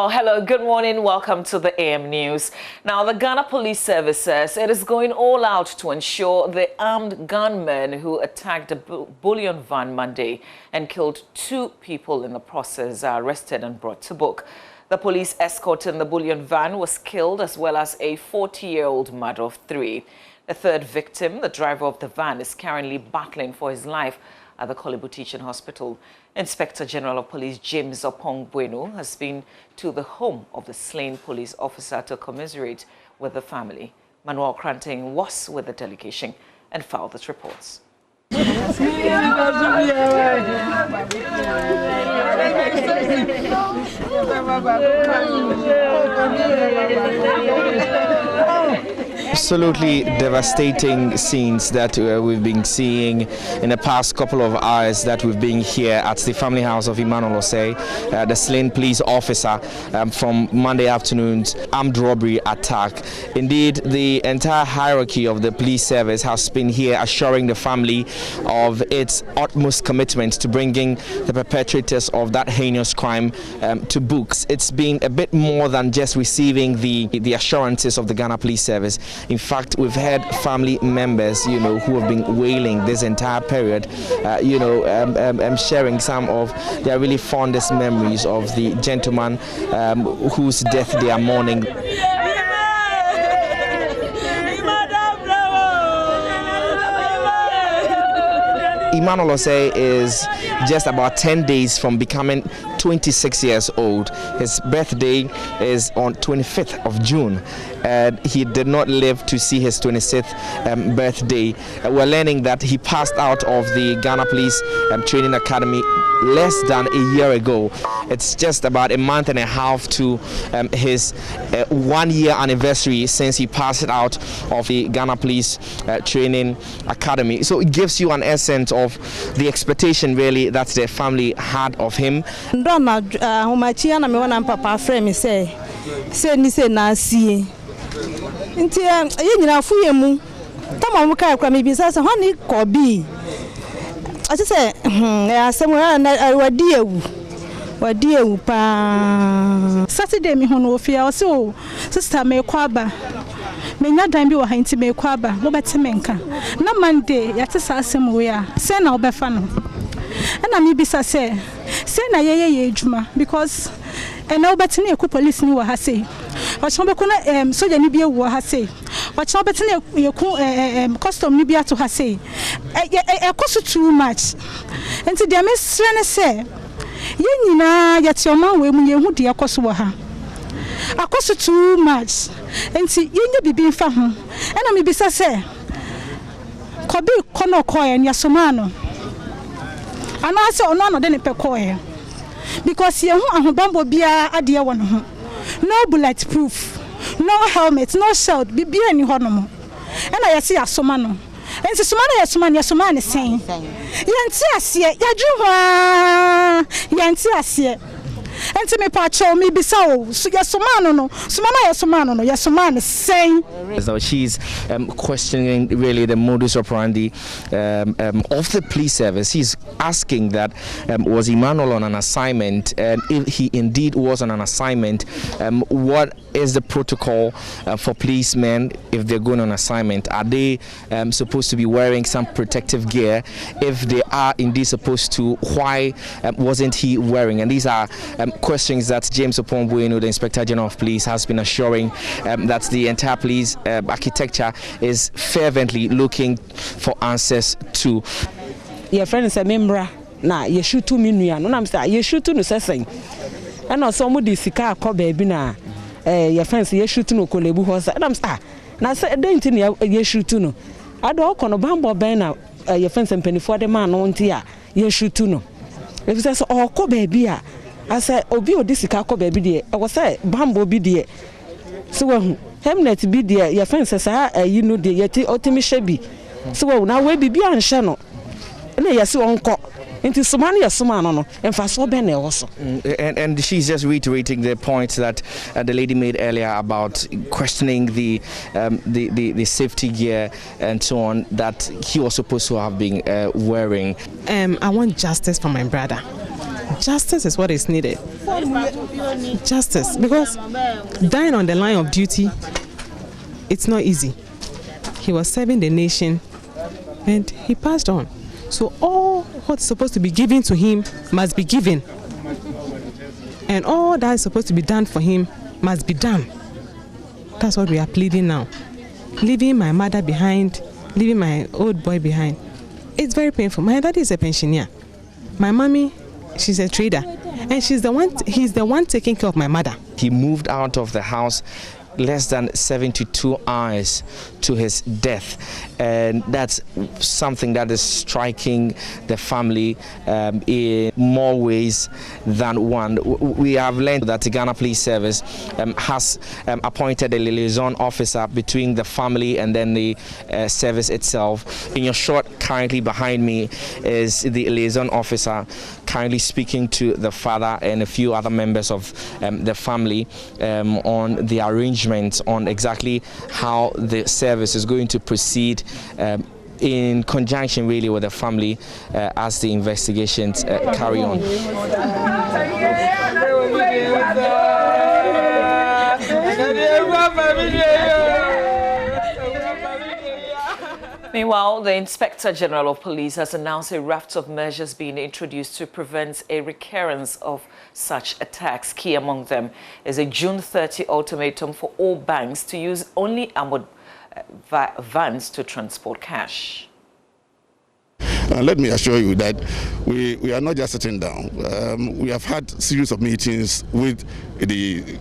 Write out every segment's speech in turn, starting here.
Oh, hello, good morning. Welcome to the AM News. Now, the Ghana Police Service says it is going all out to ensure the armed gunmen who attacked a bullion van Monday and killed 2 people in the process are arrested and brought to book. The police escort in the bullion van was killed, as well as a 40-year-old mother of 3. The third victim, the driver of the van, is currently battling for his life at the Kolebu Teaching Hospital. Inspector General of Police James Opong-Bueno has been to the home of the slain police officer to commiserate with the family. Manuel Kranting was with the delegation and filed the reports. Absolutely devastating scenes that we've been seeing in the past couple of hours that we've been here at the family house of Emmanuel Osei, the slain police officer from Monday afternoon's armed robbery attack. Indeed, the entire hierarchy of the police service has been here assuring the family of its utmost commitment to bringing the perpetrators of that heinous crime to books. It's been a bit more than just receiving the assurances of the Ghana Police Service. In fact, we've had family members, who have been wailing this entire period, sharing some of their really fondest memories of the gentleman whose death they are mourning. Emmanuel Osei is just about 10 days from becoming 26 years old. His birthday is on 25th of June. He did not live to see his 26th birthday. We're learning that he passed out of the Ghana Police Training Academy less than a year ago. It's just about a month and a half to his 1-year anniversary since he passed out of the Ghana Police Training Academy. So it gives you an essence of the expectation really that the family had of him. Saturday me hono ofia so sister me kwaba me nya dan bi wo hanti me kwaba wo betemenka na Monday yate sa asem we a se na obefa no na me bisa se na ye adwuma because na obetene eku police ni wo ha sei wacho be kuna soja ni bi ewu ha sei wacho betene eku custom ni bi ato ha sei e cost too much enti dia me srene se yenyina yatioma we mu yehu de akoso wo ha akoso too much enti yenye bibi mfa ho na me bisa se kobi kono koye ni asoma no ana se ono no de ne pekoye because yehu ahobambo bia ade wo no ho no bulletproof no helmet no shield bibia ni ho no mo na yesi asoma no enti soma ne sen yanti ase yadwuwa yanti ase enti me pa cho me bisa o yesoma no sen. So she's questioning really the modus operandi of the police service. He's asking that was Emmanuel on an assignment, and if he indeed was on an assignment, what is the protocol for policemen if they're going on assignment? Are they supposed to be wearing some protective gear? If they are indeed supposed to, why wasn't he wearing? And these are questions that James Opong-Bueno, the Inspector General of Police, has been assuring that the entire police architecture is fervently looking for answers to. Your friend is a member. Na ye shoot 2 million. No, I'm saying ye shoot no session. And also somebody sika ko baby na your friends ye shoot no Kolebu house. And I'm saying na say don't ye shoot no. I do ko no bambo ben na your friends and for the man no ntia ye shoot no. If say oh ko baby a I say obi odi sika ko baby de. I was say bambo bi de. So Hemnet be there, your friends say, you know, the yeti otimi shebi. So now we be an shano. Yes, uncle. Into Somania Somano, and for so bene also. And she's just reiterating the point that the lady made earlier about questioning the safety gear and so on that he was supposed to have been wearing. I want justice for my brother. Justice is what is needed. Justice, because dying on the line of duty, it's not easy. He was serving the nation and he passed on. So all what's supposed to be given to him must be given. And all that is supposed to be done for him must be done. That's what we are pleading now. Leaving my mother behind, leaving my old boy behind. It's very painful. My daddy is a pensioner. My mommy, she's a trader. And he's the one taking care of my mother. He moved out of the house less than 72 hours to his death, and that's something that is striking the family in more ways than one. We have learned that the Ghana Police Service has appointed a liaison officer between the family and then the service itself. In your shot currently behind me is the liaison officer currently speaking to the father and a few other members of the family on the arrangement on exactly how the service is going to proceed in conjunction really with the family as the investigations carry on. Meanwhile, the Inspector General of Police has announced a raft of measures being introduced to prevent a recurrence of such attacks. Key among them is a June 30 ultimatum for all banks to use only armored vans to transport cash. Let me assure you that we are not just sitting down. We have had a series of meetings with the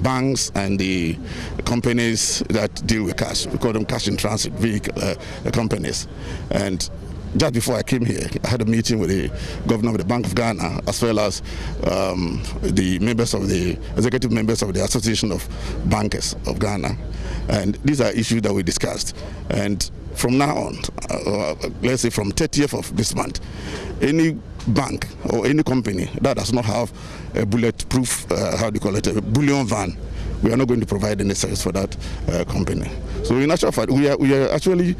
banks and the companies that deal with cash. We call them cash in transit vehicle companies. And just before I came here, I had a meeting with the governor of the Bank of Ghana, as well as the members of the executive members of the Association of Bankers of Ghana. And these are issues that we discussed. And from now on, let's say from 30th of this month, any bank or any company that does not have a bulletproof, a bullion van, we are not going to provide any service for that company. So in actual fact, we are actually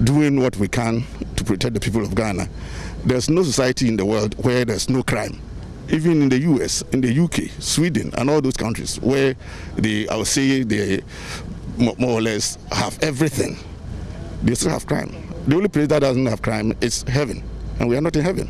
doing what we can to protect the people of Ghana. There's no society in the world where there's no crime. Even in the US, in the UK, Sweden, and all those countries where I would say they more or less have everything, they still have crime. The only place that doesn't have crime is heaven, and we are not in heaven.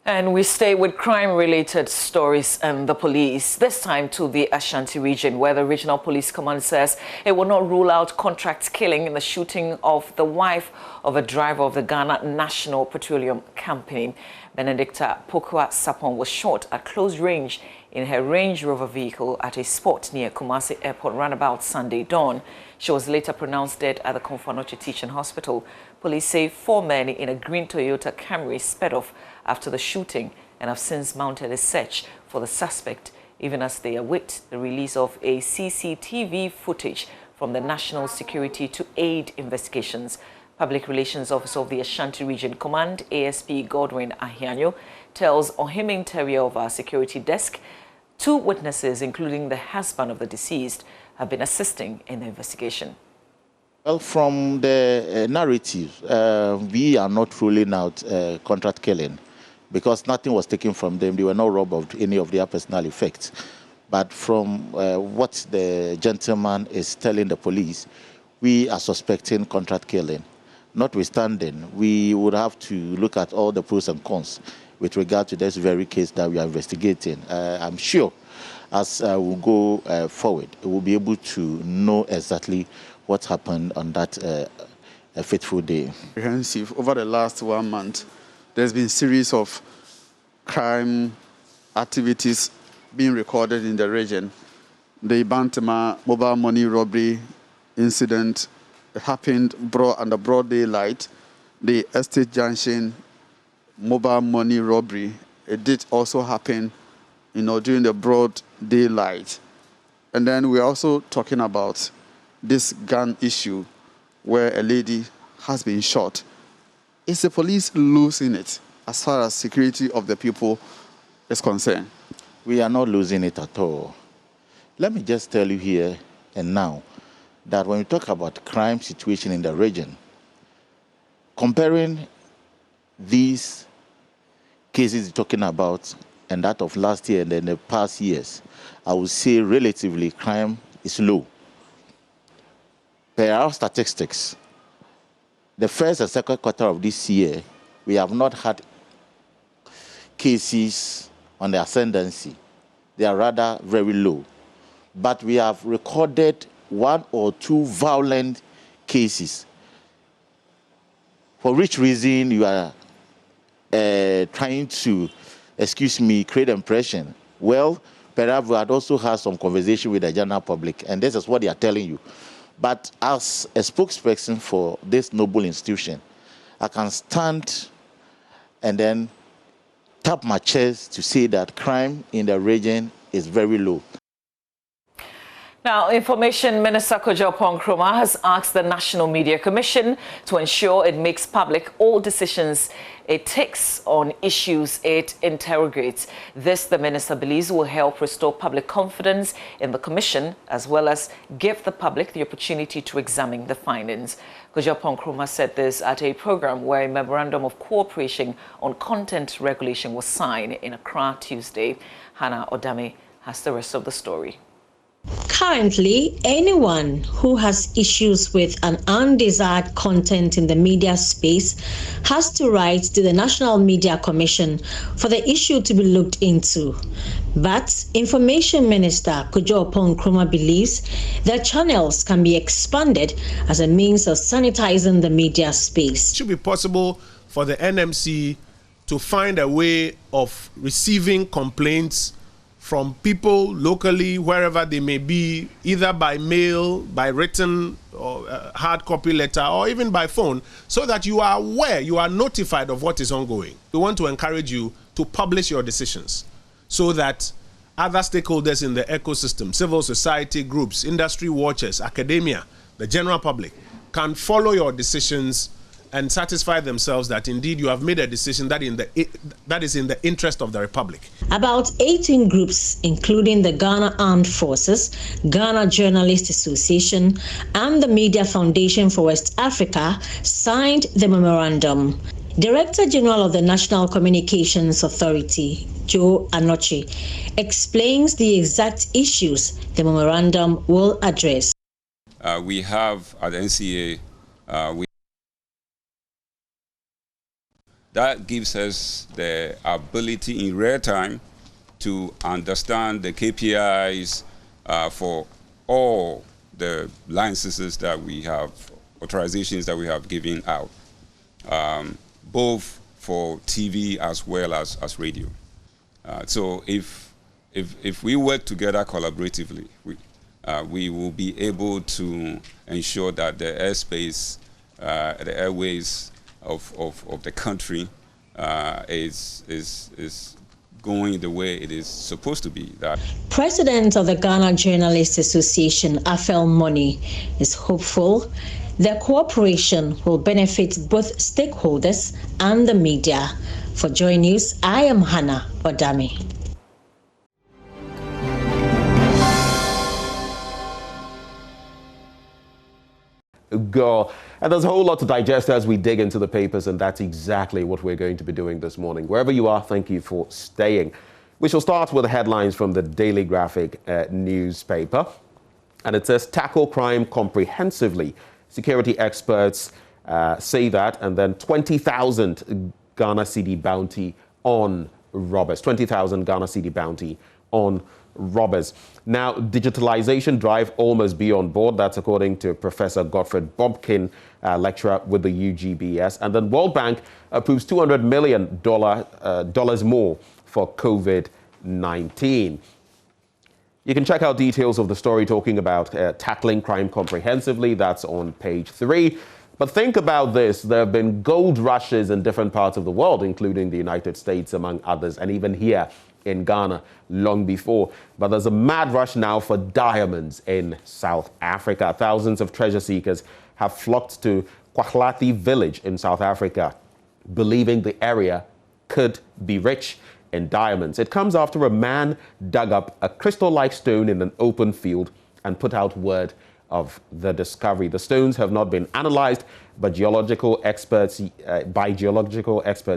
And we stay with crime-related stories and the police, this time to the Ashanti region, where the Regional Police Command says it will not rule out contract killing in the shooting of the wife of a driver of the Ghana National Petroleum Company. Benedicta Pokua Sapon was shot at close range in her Range Rover vehicle at a spot near Kumasi Airport roundabout Sunday dawn. She was later pronounced dead at the Komfanoche Teaching Hospital. Police say 4 men in a green Toyota Camry sped off after the shooting and have since mounted a search for the suspect, even as they await the release of a CCTV footage from the National Security to aid investigations. Public Relations Officer of the Ashanti Region Command, ASP Godwin Ahianyo, tells Ohim Interior of our security desk 2 witnesses, including the husband of the deceased, have been assisting in the investigation. Well, from the narrative, we are not ruling out contract killing because nothing was taken from them. They were not robbed of any of their personal effects. But from what the gentleman is telling the police, we are suspecting contract killing. Notwithstanding, we would have to look at all the pros and cons with regard to this very case that we are investigating. I'm sure as we go forward, we'll be able to know exactly what happened on that fateful day. Comprehensive. Over the last 1 month, there's been a series of crime activities being recorded in the region. The Bantama mobile money robbery incident happened under broad daylight. The Estate Junction mobile money robbery, it did also happen, during the broad daylight. And then we're also talking about this gun issue where a lady has been shot. Is the police losing it as far as security of the people is concerned? We are not losing it at all. Let me just tell you here and now that when we talk about crime situation in the region, comparing these cases you're talking about and that of last year and then the past years, I would say relatively crime is low. Per our statistics, the first and second quarter of this year, we have not had cases on the ascendancy. They are rather very low. But we have recorded 1 or 2 violent cases. For which reason you are trying to, create impression? Well, perhaps we had also had some conversation with the general public, and this is what they are telling you. But as a spokesperson for this noble institution, I can stand and then tap my chest to say that crime in the region is very low. Now, Information Minister Kojo Nkrumah has asked the National Media Commission to ensure it makes public all decisions it takes on issues it interrogates. This, the minister believes, will help restore public confidence in the commission, as well as give the public the opportunity to examine the findings. Kojo Nkrumah said this at a program where a memorandum of cooperation on content regulation was signed in Accra Tuesday. Hannah Odame has the rest of the story. Currently, anyone who has issues with an undesired content in the media space has to write to the National Media Commission for the issue to be looked into. But Information Minister Kojo Nkrumah believes that channels can be expanded as a means of sanitizing the media space. It should be possible for the NMC to find a way of receiving complaints from people locally, wherever they may be, either by mail, by written or hard copy letter, or even by phone, so that you are aware, you are notified of what is ongoing. We want to encourage you to publish your decisions so that other stakeholders in the ecosystem, civil society groups, industry watchers, academia, the general public, can follow your decisions and satisfy themselves that indeed you have made a decision that is in the interest of the Republic. About 18 groups, including the Ghana Armed Forces, Ghana Journalists Association, and the Media Foundation for West Africa, signed the memorandum. Director General of the National Communications Authority, Joe Anochi, explains the exact issues the memorandum will address. We have at the NCA, that gives us the ability in real time to understand the KPIs for all the licenses that we have, authorizations that we have given out, both for TV as well as radio. So if we work together collaboratively, we will be able to ensure that the airspace, the airways of the country is going the way it is supposed to be. That President of the Ghana Journalists Association, Afel Money, is hopeful the cooperation will benefit both stakeholders and the media. For JoyNews, I am Hannah Odame. Go. And there's a whole lot to digest as we dig into the papers, and that's exactly what we're going to be doing this morning. Wherever you are, thank you for staying. We shall start with the headlines from the Daily Graphic newspaper. And it says, tackle crime comprehensively. Security experts say that, and then 20,000 Ghana cedi bounty on robbers. 20,000 Ghana cedi bounty on robbers. Now, digitalization drive almost be on board. That's according to Professor Godfred Bobkin, lecturer with the UGBS. And then World Bank approves $200 million more for COVID-19. You can check out details of the story talking about tackling crime comprehensively. That's on page 3. But think about this. There have been gold rushes in different parts of the world, including the United States, among others, and even here in Ghana long before. But there's a mad rush now for diamonds in South Africa. Thousands of treasure seekers have flocked to Kwahlati village in South Africa, believing the area could be rich in diamonds. It comes after a man dug up a crystal-like stone in an open field and put out word of the discovery. The stones have not been analyzed by geological experts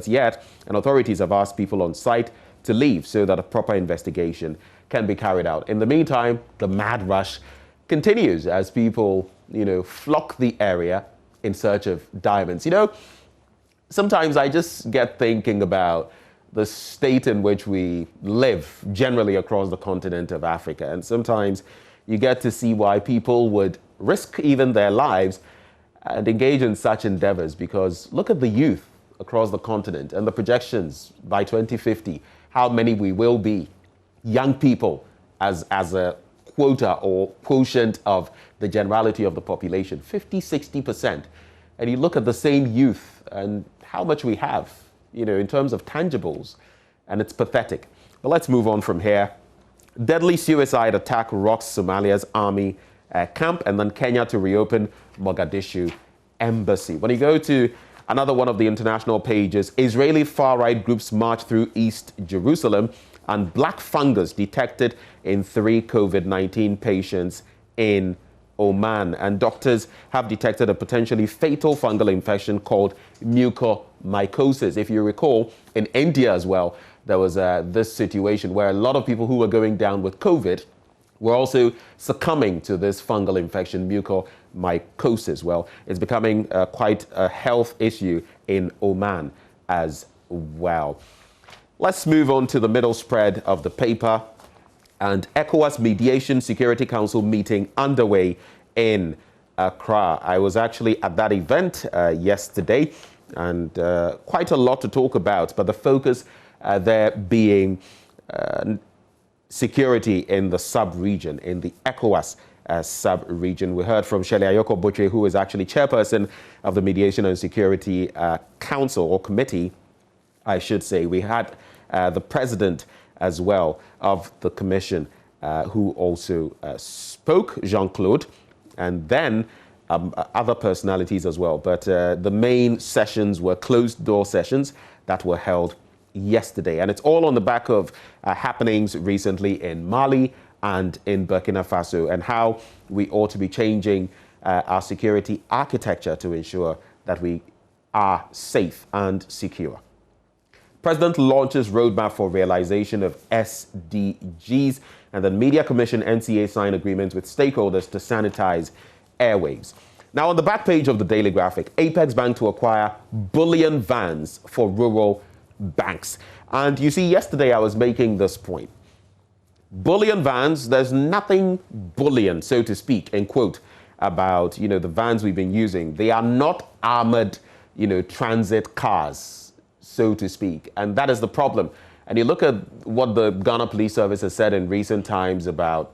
yet, and authorities have asked people on site to leave so that a proper investigation can be carried out. In the meantime, the mad rush continues as people, flock the area in search of diamonds. Sometimes I just get thinking about the state in which we live generally across the continent of Africa. And sometimes you get to see why people would risk even their lives and engage in such endeavors, because look at the youth across the continent and the projections by 2050, how many we will be, young people as a quota or quotient of the generality of the population, 50-60%. And you look at the same youth and how much we have, in terms of tangibles, and it's pathetic. But let's move on from here. Deadly suicide attack rocks Somalia's army camp, and then Kenya to reopen Mogadishu embassy. When you go to another one of the international pages, Israeli far-right groups march through East Jerusalem, and black fungus detected in 3 COVID-19 patients in Oman. And doctors have detected a potentially fatal fungal infection called mucormycosis. If you recall, in India as well, there was this situation where a lot of people who were going down with COVID were also succumbing to this fungal infection, mucormycosis. Well, it's becoming quite a health issue in Oman as well. Let's move on to the middle spread of the paper. And ECOWAS Mediation Security Council meeting underway in Accra. I was actually at that event yesterday, and quite a lot to talk about, but the focus there being security in the sub-region, in the ECOWAS sub-region. We heard from Shelley Ayoko Butche, who is actually chairperson of the Mediation and Security Council, or Committee, I should say. We had the president as well of the commission, who also spoke, Jean-Claude, and then other personalities as well. But the main sessions were closed-door sessions that were held yesterday. And it's all on the back of happenings recently in Mali and in Burkina Faso, and how we ought to be changing our security architecture to ensure that we are safe and secure. President launches roadmap for realization of SDGs, and the Media Commission NCA signed agreements with stakeholders to sanitize airwaves. Now, on the back page of the Daily Graphic, Apex Bank to acquire bullion vans for rural banks. And you see, yesterday I was making this point. Bullion vans, there's nothing bullion, so to speak, in quote, about, the vans we've been using. They are not armored, transit cars, so to speak. And that is the problem. And you look at what the Ghana Police Service has said in recent times about,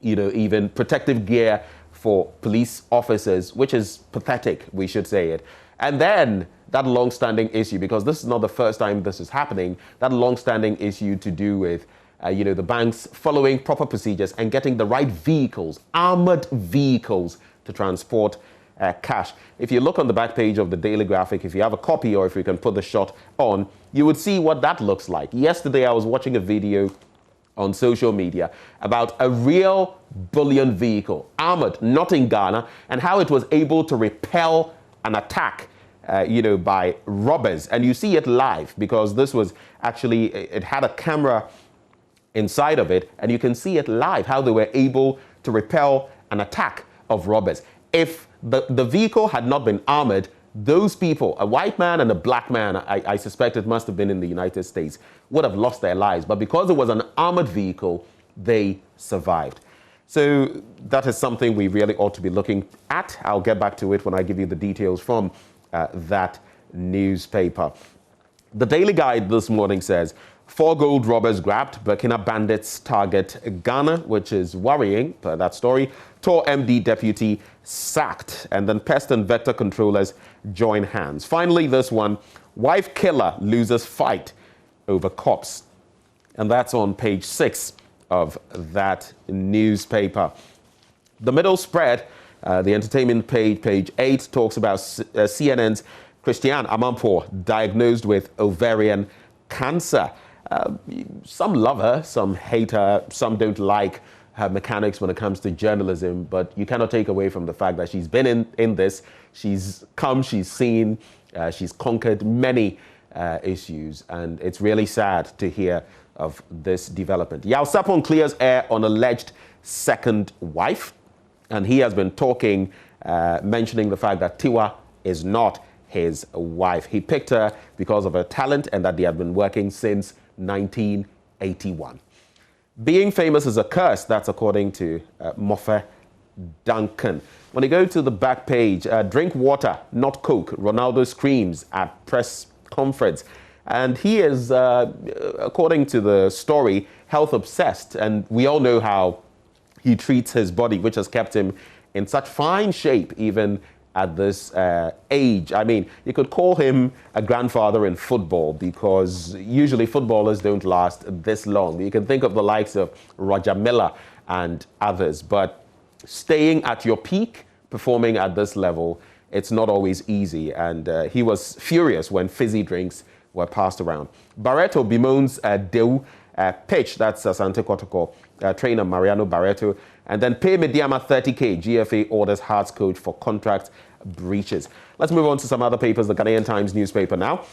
even protective gear for police officers, which is pathetic, we should say it. And then that long-standing issue, because this is not the first time this is happening, that long-standing issue to do with, the banks following proper procedures and getting the right vehicles, armored vehicles, to transport cash. If you look on the back page of the Daily Graphic, if you have a copy or if you can put the shot on, you would see what that looks like. Yesterday, I was watching a video on social media about a real bullion vehicle, armored, not in Ghana, and how it was able to repel an attack, by robbers. And you see it live, because this was actually, it had a camera inside of it, and you can see it live, how they were able to repel an attack of robbers. If the vehicle had not been armored, those people, a white man and a black man, I suspect it must have been in the United States, would have lost their lives. But because it was an armored vehicle, they survived. So that is something we really ought to be looking at. I'll get back to it when I give you the details from that newspaper. The Daily Guide this morning says, 4 gold robbers grabbed, Burkina bandits target Ghana, which is worrying per that story. Tor MD deputy sacked, and then pest and vector controllers join hands. Finally, this one, wife killer loses fight over cops. And that's on page 6 of that newspaper. The middle spread, the entertainment page, page 8, talks about CNN's Christiane Amanpour diagnosed with ovarian cancer. Some love her, some hate her, some don't like her mechanics when it comes to journalism, but you cannot take away from the fact that she's been in this. She's come, she's seen, she's conquered many issues, and it's really sad to hear of this development. Yaw Sarpong clears air on alleged second wife, and he has been talking, mentioning the fact that Tiwa is not his wife. He picked her because of her talent and that they had been working since 1981. Being famous is a curse, that's according to Mofe Duncan. When you go to the back page, drink water, not Coke, Ronaldo screams at press conference. And he is, according to the story, health obsessed. And we all know how he treats his body, which has kept him in such fine shape, even at this age. I mean, you could call him a grandfather in football, because usually footballers don't last this long. You can think of the likes of Roger Miller and others, but staying at your peak, performing at this level, it's not always easy. And he was furious when fizzy drinks were passed around. Barreto bemoans Deu pitch, that's Asante Kotoko trainer Mariano Barreto. And then pay Mediama 30K, GFA orders Hearts coach for contract breaches. Let's move on to some other papers, the Ghanaian Times newspaper now.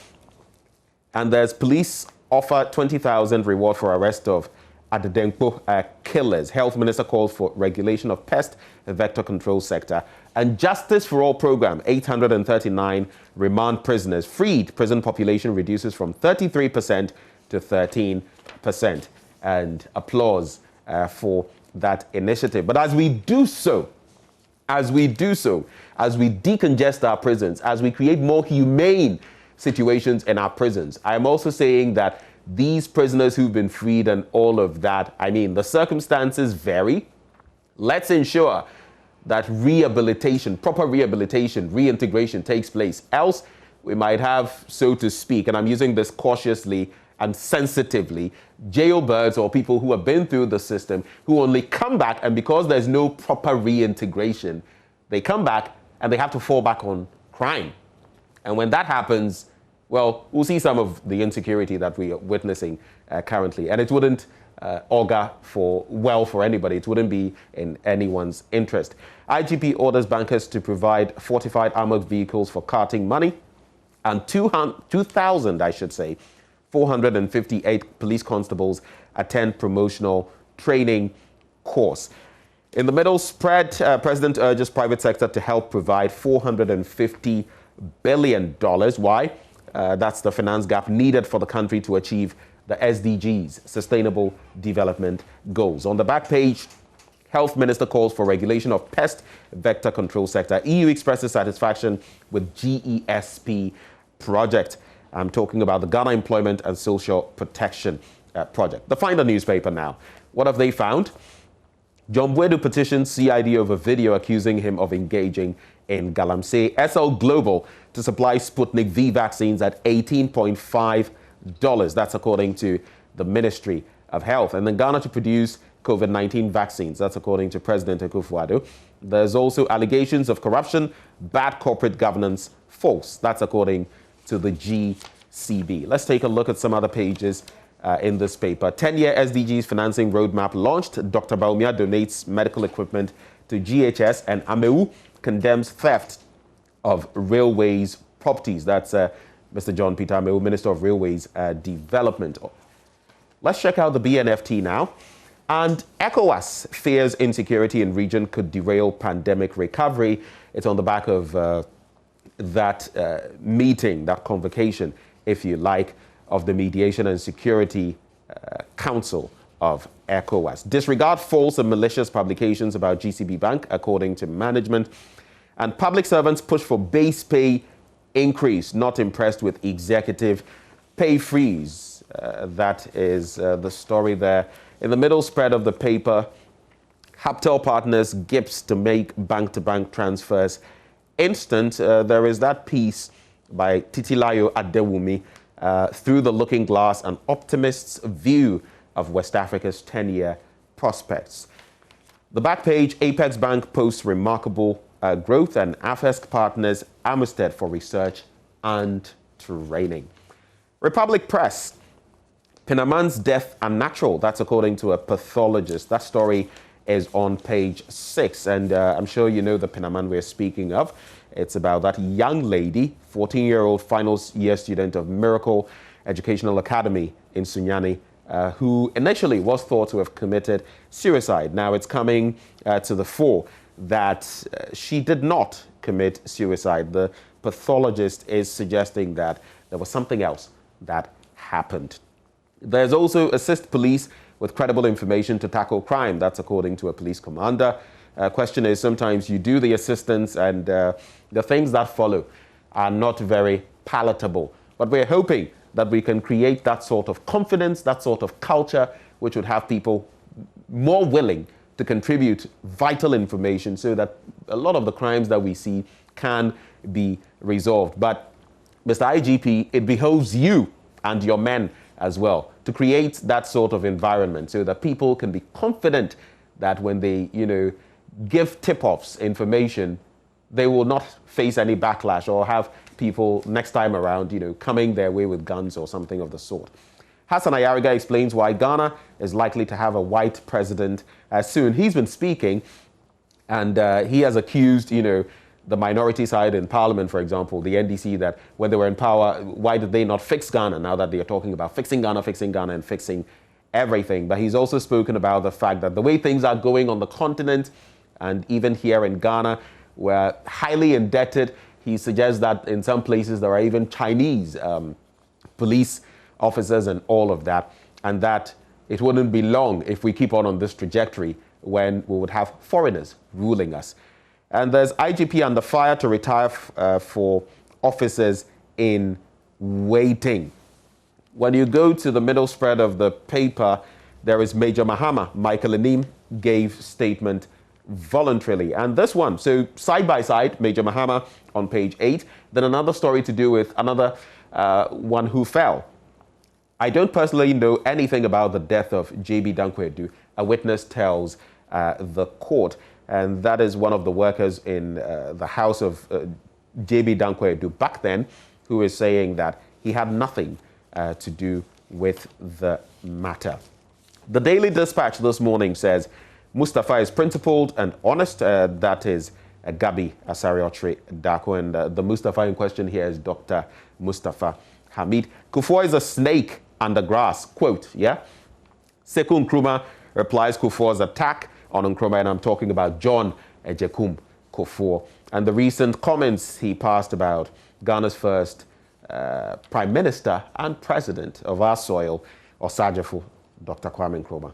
And there's police offer 20,000 reward for arrest of Adedenkpo killers. Health Minister calls for regulation of pest vector control sector. And Justice for All program, 839 remand prisoners freed. Prison population reduces from 33% to 13%. And applause for that initiative. But as we do so, as we decongest our prisons, as we create more humane situations in our prisons, I'm also saying that these prisoners who've been freed and all of that, I mean, the circumstances vary. Let's ensure that rehabilitation, proper rehabilitation, reintegration takes place. Else, we might have, so to speak, and I'm using this cautiously and sensitively, jailbirds or people who have been through the system who only come back, and because there's no proper reintegration, they come back and they have to fall back on crime. And when that happens, well, we'll see some of the insecurity that we are witnessing currently. And it wouldn't augur for anybody. It wouldn't be in anyone's interest. IGP orders bankers to provide fortified armored vehicles for carting money, and 2,000, I should say, 458 police constables attend promotional training course. In the middle spread, President urges private sector to help provide $450 billion. Why? That's the finance gap needed for the country to achieve the SDGs, Sustainable Development Goals. On the back page, Health Minister calls for regulation of pest vector control sector. EU expresses satisfaction with GESP project. I'm talking about the Ghana Employment and Social Protection Project. The Finder newspaper now. What have they found? John Bwedu petitions CID over video accusing him of engaging in galamsey. SL Global to supply Sputnik V vaccines at $18.5. That's according to the Ministry of Health. And then Ghana to produce COVID-19 vaccines. That's according to President Akufo-Addo. There's also allegations of corruption, bad corporate governance, false. That's according to the GCB. Let's take a look at some other pages in this paper. 10-year SDGs financing roadmap launched. Dr. Baumia donates medical equipment to GHS, and Ameu condemns theft of railways properties. That's Mr. John Peter Ameu, Minister of Railways Development. Let's check out the BNFT now. And ECOWAS fears insecurity in region could derail pandemic recovery. It's on the back of that meeting, that convocation, if you like, of the Mediation and Security Council of ECOWAS. Disregard false and malicious publications about GCB Bank, according to management. And public servants push for base pay increase, not impressed with executive pay freeze. That is the story there. In the middle spread of the paper, Haptel partners GIPS to make bank-to-bank transfers instant. There is that piece by Titilayo Adewumi, Through the Looking Glass, an optimist's view of West Africa's 10-year prospects. The back page, Apex Bank posts remarkable growth, and AFESC partners Amistad for research and training. Republic Press, Pinaman's death unnatural. That's according to a pathologist. That story is on page 6. And I'm sure you know the Pinaman we're speaking of. It's about that young lady, 14-year-old final year student of Miracle Educational Academy in Sunyani, who initially was thought to have committed suicide. Now it's coming to the fore that she did not commit suicide. The pathologist is suggesting that there was something else that happened. There's also assist police with credible information to tackle crime. That's according to a police commander. Question is, sometimes you do the assistance and the things that follow are not very palatable. But we're hoping that we can create that sort of confidence, that sort of culture, which would have people more willing to contribute vital information so that a lot of the crimes that we see can be resolved. But Mr. IGP, it behoves you and your men as well to create that sort of environment so that people can be confident that when they, give tip-offs information, they will not face any backlash or have people next time around, coming their way with guns or something of the sort. Hassan Ayariga explains why Ghana is likely to have a white president soon. He's been speaking and he has accused, the minority side in parliament, for example, the NDC, that when they were in power, why did they not fix Ghana? Now that they are talking about fixing Ghana and fixing everything. But he's also spoken about the fact that the way things are going on the continent and even here in Ghana, we're highly indebted. He suggests that in some places there are even Chinese police officers and all of that, and that it wouldn't be long if we keep on this trajectory when we would have foreigners ruling us. And there's IGP under fire to retire for officers in waiting. When you go to the middle spread of the paper, there is Major Mahama. Michael Anim gave statement voluntarily. And this one, so side by side, Major Mahama on page 8. Then another story to do with another one who fell. I don't personally know anything about the death of J.B. Dankwa-Edu, a witness tells the court. And that is one of the workers in the house of J.B. Dankwa-Edu back then, who is saying that he had nothing to do with the matter. The Daily Dispatch this morning says Mustafa is principled and honest. That is Gabi Asari-Otre Dako. And the Mustafa in question here is Dr. Mustafa Hamid. Kufuor is a snake under grass. Quote, yeah? Sekou Nkrumah replies Kufuor's attack on Nkrumah, and I'm talking about John Ejekum Kufuor, and the recent comments he passed about Ghana's first Prime Minister and President of our soil, Osajefo, Dr. Kwame Nkrumah.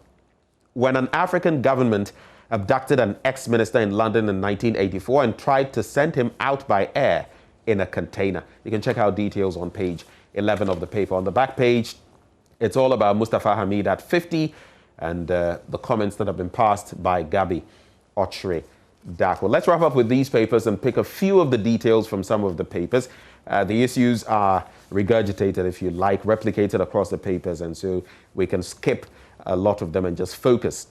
When an African government abducted an ex-minister in London in 1984 and tried to send him out by air in a container. You can check out details on page 11 of the paper. On the back page, it's all about Mustafa Hamid at 50 and the comments that have been passed by Gabi Otre Dako. Let's wrap up with these papers and pick a few of the details from some of the papers. The issues are regurgitated, if you like, replicated across the papers, and so we can skip a lot of them and just focus.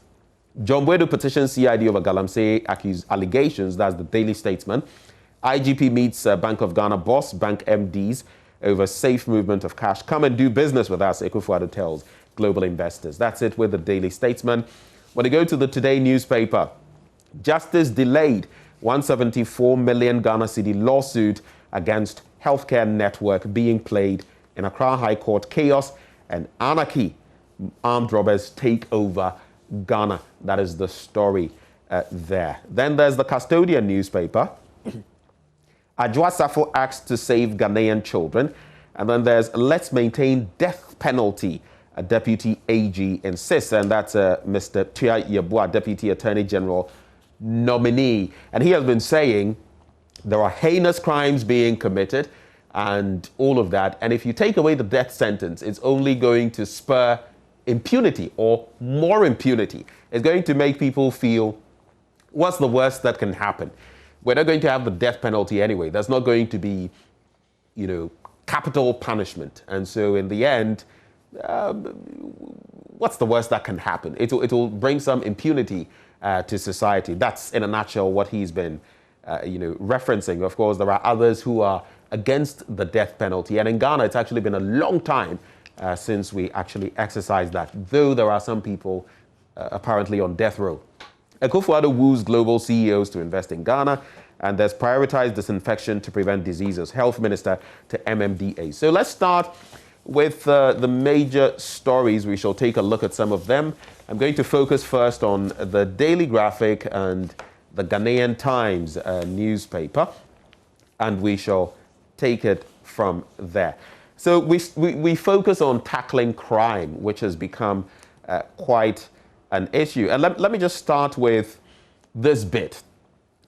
John Boydo petitions CID over Galamsey allegations. That's the Daily Statesman. IGP meets Bank of Ghana boss, bank MDs over safe movement of cash. Come and do business with us, Ekufuado tells global investors. That's it with the Daily Statesman. When you go to the Today newspaper, justice delayed. 174 million Ghana cedi lawsuit against healthcare network being played in Accra High Court. Chaos and anarchy. Armed robbers take over Ghana. That is the story there. Then there's the Custodian newspaper. Adwoa Safo acts to save Ghanaian children. And then there's let's maintain death penalty. A deputy AG insists, and that's Mr. Tia Yeboah, Deputy Attorney General nominee. And he has been saying there are heinous crimes being committed and all of that. And if you take away the death sentence, it's only going to spur impunity or more impunity. It's going to make people feel, what's the worst that can happen? We're not going to have the death penalty anyway. There's not going to be, capital punishment. And so in the end, what's the worst that can happen? It'll bring some impunity to society. That's in a nutshell what he's been, referencing. Of course, there are others who are against the death penalty. And in Ghana, it's actually been a long time since we actually exercised that, though there are some people apparently on death row Akufo-Addo woos global CEOs to invest in Ghana, and there's prioritized disinfection to prevent diseases. Health Minister to MMDA. So let's start with the major stories. We shall take a look at some of them. I'm going to focus first on the Daily Graphic and the Ghanaian Times newspaper, and we shall take it from there. So we focus on tackling crime, which has become quite an issue. And let me just start with this bit.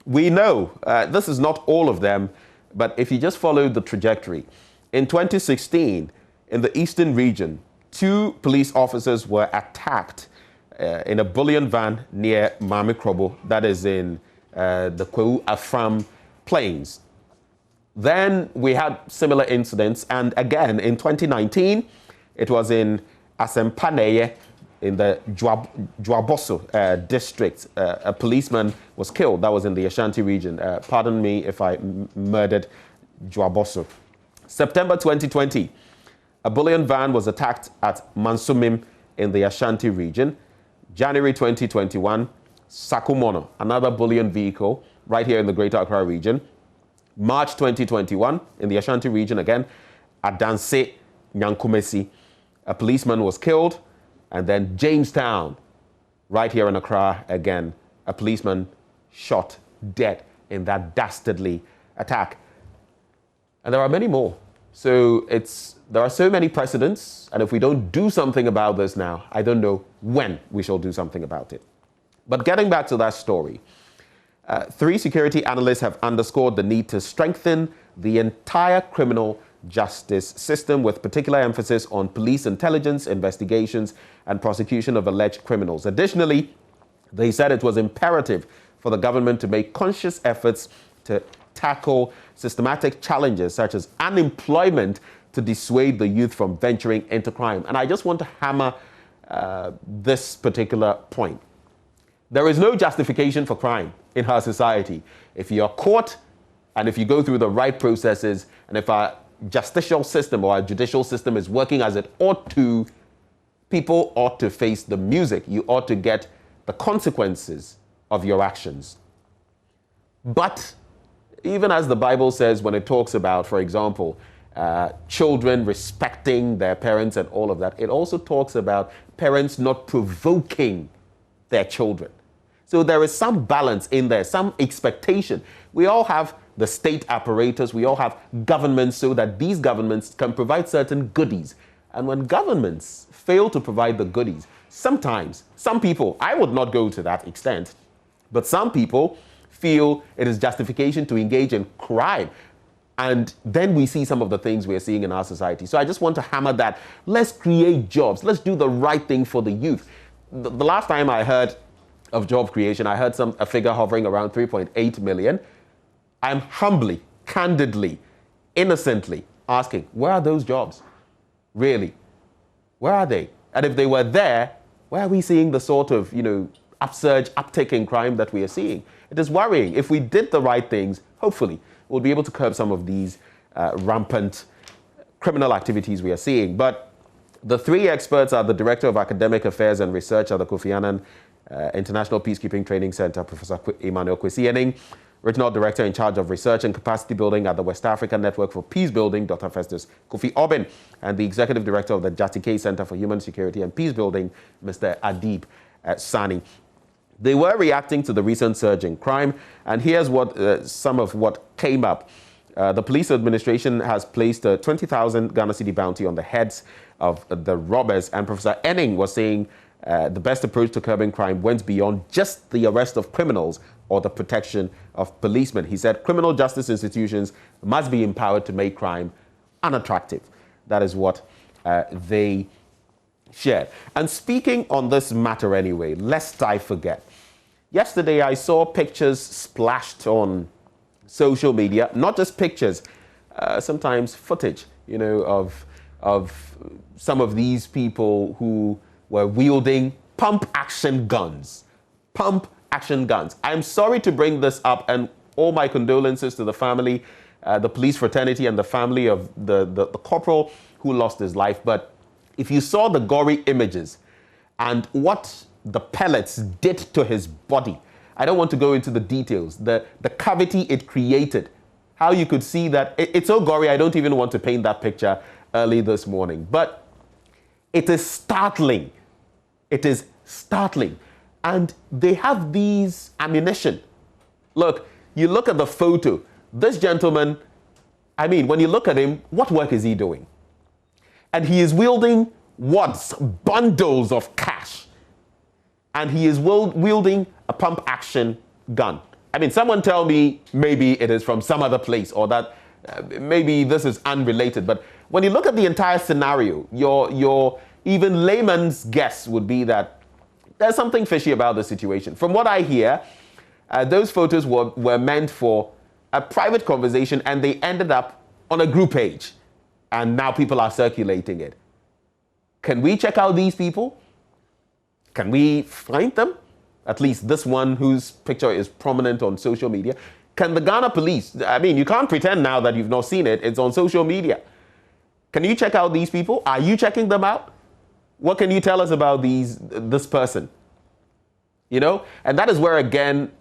We know this is not all of them, but if you just follow the trajectory, in 2016, in the eastern region, 2 police officers were attacked in a bullion van near Mamikrobo, that is in the Kwewu Afram Plains. Then we had similar incidents, and again in 2019, it was in Asempaneye in the Dwaboso district. A policeman was killed. That was in the Ashanti region. Pardon me if I murdered Dwaboso. September 2020, a bullion van was attacked at Mansumim in the Ashanti region. January 2021, Sakumono, another bullion vehicle right here in the Greater Accra region. March 2021, in the Ashanti region again, at Danse Nyankumesi, a policeman was killed. And then Jamestown, right here in Accra again, a policeman shot dead in that dastardly attack. And there are many more. So there are so many precedents, and if we don't do something about this now, I don't know when we shall do something about it. But getting back to that story, 3 security analysts have underscored the need to strengthen the entire criminal justice system, with particular emphasis on police intelligence, investigations, and prosecution of alleged criminals. Additionally, they said it was imperative for the government to make conscious efforts to tackle systematic challenges such as unemployment to dissuade the youth from venturing into crime. And I just want to hammer this particular point. There is no justification for crime in our society. If you're caught and if you go through the right processes, and if our justicial system or our judicial system is working as it ought to, people ought to face the music. You ought to get the consequences of your actions. But even as the Bible says, when it talks about, for example, children respecting their parents and all of that, it also talks about parents not provoking their children. So there is some balance in there, some expectation. We all have the state apparatus, we all have governments, so that these governments can provide certain goodies. And when governments fail to provide the goodies, sometimes, some people, I would not go to that extent, but some people feel it is justification to engage in crime. And then we see some of the things we're seeing in our society. So I just want to hammer that. Let's create jobs. Let's do the right thing for the youth. The last time I heard of job creation, I heard a figure hovering around 3.8 million. I'm humbly, candidly, innocently asking, where are those jobs? Really? Where are they? And if they were there, where are we seeing the sort of, upsurge, uptick in crime that we are seeing? It is worrying. If we did the right things, hopefully, we'll be able to curb some of these rampant criminal activities we are seeing. But the 3 experts are the Director of Academic Affairs and Research at the Kofi Annan International Peacekeeping Training Center, Professor Emmanuel Kwesi, Regional Director in charge of Research and Capacity Building at the West African Network for Peace Building, Dr. Festus Kofi Obin, and the Executive Director of the Jatike Center for Human Security and Peace Building, Mr. Adib Sani. They were reacting to the recent surge in crime, and here's what some of what came up. The police administration has placed a 20,000 Ghana cedi bounty on the heads of the robbers, and Professor Enning was saying the best approach to curbing crime went beyond just the arrest of criminals or the protection of policemen. He said criminal justice institutions must be empowered to make crime unattractive. That is what they shared. And speaking on this matter anyway, lest I forget, yesterday I saw pictures splashed on social media, not just pictures, sometimes footage, of some of these people who were wielding pump action guns. Pump action guns. I'm sorry to bring this up, and all my condolences to the family, the police fraternity, and the family of the corporal who lost his life. But if you saw the gory images and what the pellets did to his body. I don't want to go into the details. The cavity it created, how you could see that. It's so gory, I don't even want to paint that picture early this morning. But it is startling. It is startling. And they have these ammunition. Look, you look at the photo. This gentleman, I mean, when you look at him, what work is he doing? And he is wielding wads, bundles of cash. And he is wielding a pump action gun. I mean, someone tell me maybe it is from some other place or that maybe this is unrelated. But when you look at the entire scenario, your even layman's guess would be that there's something fishy about the situation. From what I hear, those photos were meant for a private conversation and they ended up on a group page. And now people are circulating it. Can we check out these people? Can we find them? At least this one whose picture is prominent on social media. Can the Ghana police, I mean, you can't pretend now that you've not seen it. It's on social media. Can you check out these people? Are you checking them out? What can you tell us about this person? You know, and that is where, again,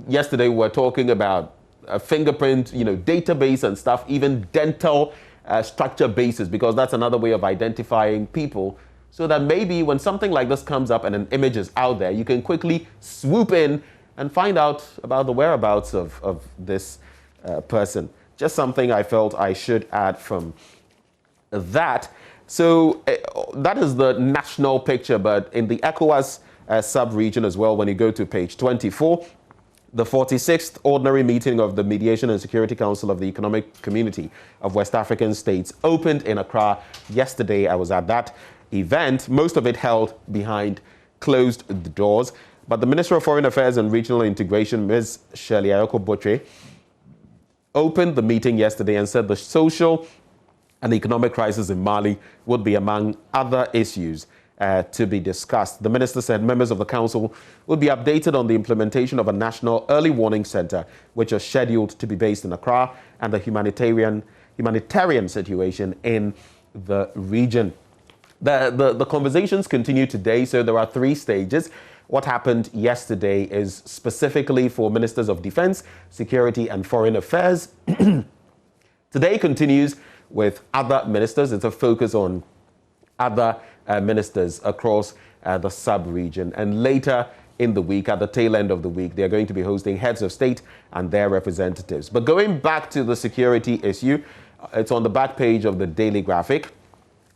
yesterday we were talking about a fingerprint, database and stuff, even dental structure basis, because that's another way of identifying people, so that maybe when something like this comes up and an image is out there, you can quickly swoop in and find out about the whereabouts of this person. Just something I felt I should add from that. So that is the national picture, but in the ECOWAS sub-region as well, when you go to page 24, the 46th Ordinary Meeting of the Mediation and Security Council of the Economic Community of West African States opened in Accra yesterday. I was at that event, most of it held behind closed doors. But the Minister of Foreign Affairs and Regional Integration, Ms. Shirley Ayoko Botre, opened the meeting yesterday and said the social and economic crisis in Mali would be among other issues to be discussed. The minister said members of the council would be updated on the implementation of a national early warning center, which is scheduled to be based in Accra, and the humanitarian situation in the region. The conversations continue today, so there are 3 stages. What happened yesterday is specifically for ministers of defense, security, and foreign affairs. Today continues with other ministers. It's a focus on other ministers across the sub-region. And later in the week, at the tail end of the week, they're going to be hosting heads of state and their representatives. But going back to the security issue, it's on the back page of the Daily Graphic.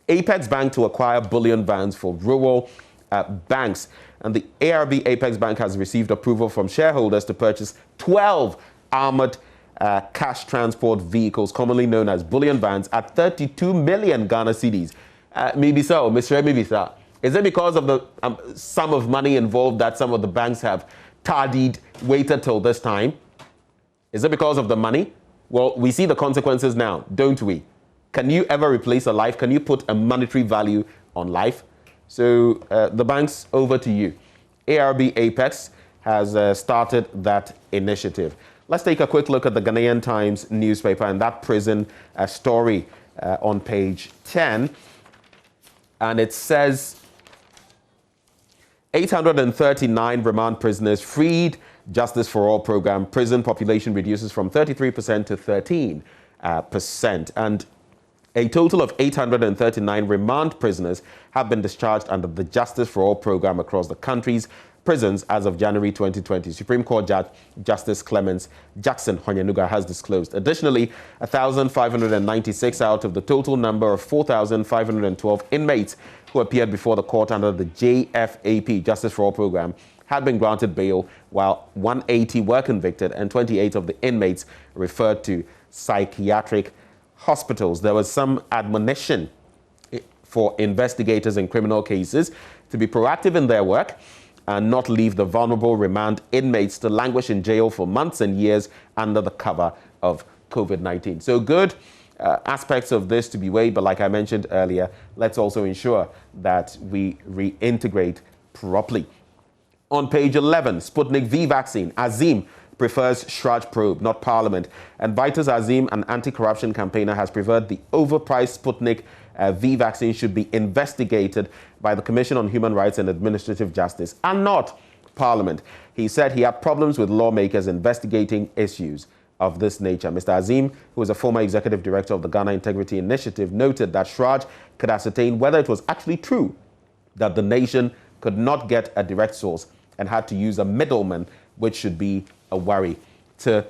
Apex Bank to acquire bullion vans for rural banks. And the ARB Apex Bank has received approval from shareholders to purchase 12 armored cash transport vehicles, commonly known as bullion vans, at 32 million Ghana cedis. Maybe so, Mr. Maybe so. Is it because of the sum of money involved that some of the banks have waited till this time? Is it because of the money? Well, we see the consequences now, don't we? Can you ever replace a life? Can you put a monetary value on life? So the banks, over to you. ARB Apex has started that initiative. Let's take a quick look at the Ghanaian Times newspaper and that prison story on page 10. And it says 839 remand prisoners freed, Justice for All program. Prison population reduces from 33% to 13%. And a total of 839 remand prisoners have been discharged under the Justice for All program across the country's prisons as of January 2020. Supreme Court Judge Justice Clemens Jackson Honyanuga has disclosed. Additionally, 1,596 out of the total number of 4,512 inmates who appeared before the court under the JFAP, Justice for All program, had been granted bail, while 180 were convicted and 28 of the inmates referred to psychiatric hospitals. There was some admonition for investigators in criminal cases to be proactive in their work and not leave the vulnerable remand inmates to languish in jail for months and years under the cover of COVID-19. So good aspects of this to be weighed, but like I mentioned earlier, let's also ensure that we reintegrate properly. On page 11, Sputnik V vaccine. Azim prefers Shraj probe, not Parliament. And Vitus Azim, an anti-corruption campaigner, has preferred the overpriced Sputnik V vaccine should be investigated by the Commission on Human Rights and Administrative Justice and not Parliament. He said he had problems with lawmakers investigating issues of this nature. Mr. Azim, who is a former executive director of the Ghana Integrity Initiative, noted that Shraj could ascertain whether it was actually true that the nation could not get a direct source and had to use a middleman, which should be a worry to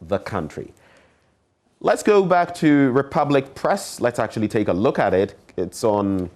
the country. Let's go back to Republic Press. Let's actually take a look at it. It's on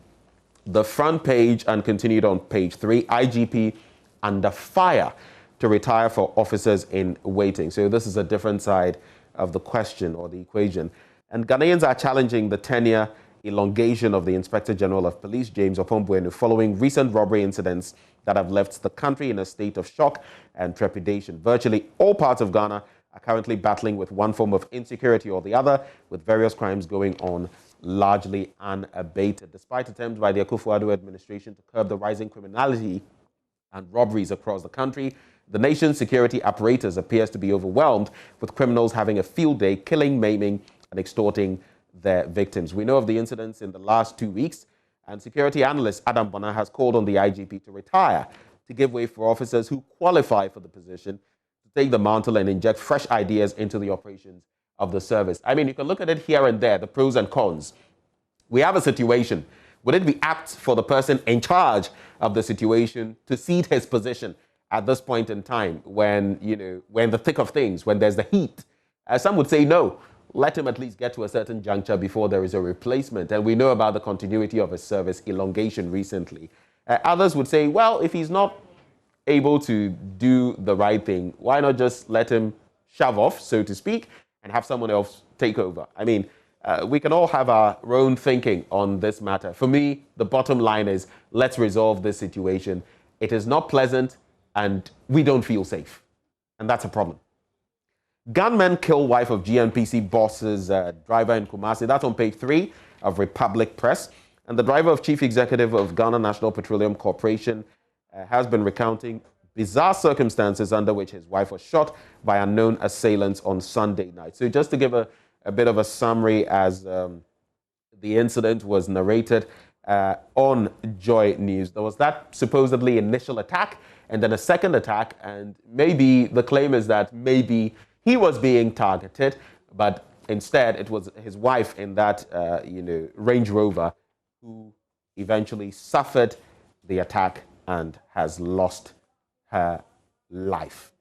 the front page and continued on page 3. IGP under fire to retire for officers in waiting. So this is a different side of the question or the equation. And Ghanaians are challenging the tenure elongation of the Inspector General of Police, James Opombuenu, following recent robbery incidents that have left the country in a state of shock and trepidation. Virtually all parts of Ghana are currently battling with one form of insecurity or the other, with various crimes going on largely unabated. Despite attempts by the Akufo-Addo administration to curb the rising criminality and robberies across the country, the nation's security apparatus appears to be overwhelmed, with criminals having a field day, killing, maiming, and extorting their victims. We know of the incidents in the last 2 weeks, and security analyst Adam Bona has called on the IGP to retire to give way for officers who qualify for the position to take the mantle and inject fresh ideas into the operations of the service. I mean, you can look at it here and there, the pros and cons. We have a situation. Would it be apt for the person in charge of the situation to cede his position at this point in time when, we're in the thick of things, when there's the heat? Some would say no. Let him at least get to a certain juncture before there is a replacement. And we know about the continuity of his service elongation recently. Others would say, well, if he's not able to do the right thing, why not just let him shove off, so to speak, and have someone else take over? I mean, we can all have our own thinking on this matter. For me, the bottom line is, let's resolve this situation. It is not pleasant, and we don't feel safe. And that's a problem. Gunmen kill wife of GNPC boss's driver in Kumasi. That's on page 3 of Republic Press. And the driver of Chief Executive of Ghana National Petroleum Corporation has been recounting bizarre circumstances under which his wife was shot by unknown assailants on Sunday night. So just to give a bit of a summary as the incident was narrated on JoyNews, there was that supposedly initial attack and then a second attack. And maybe the claim is that maybe he was being targeted, but instead it was his wife in that, Range Rover who eventually suffered the attack and has lost her life.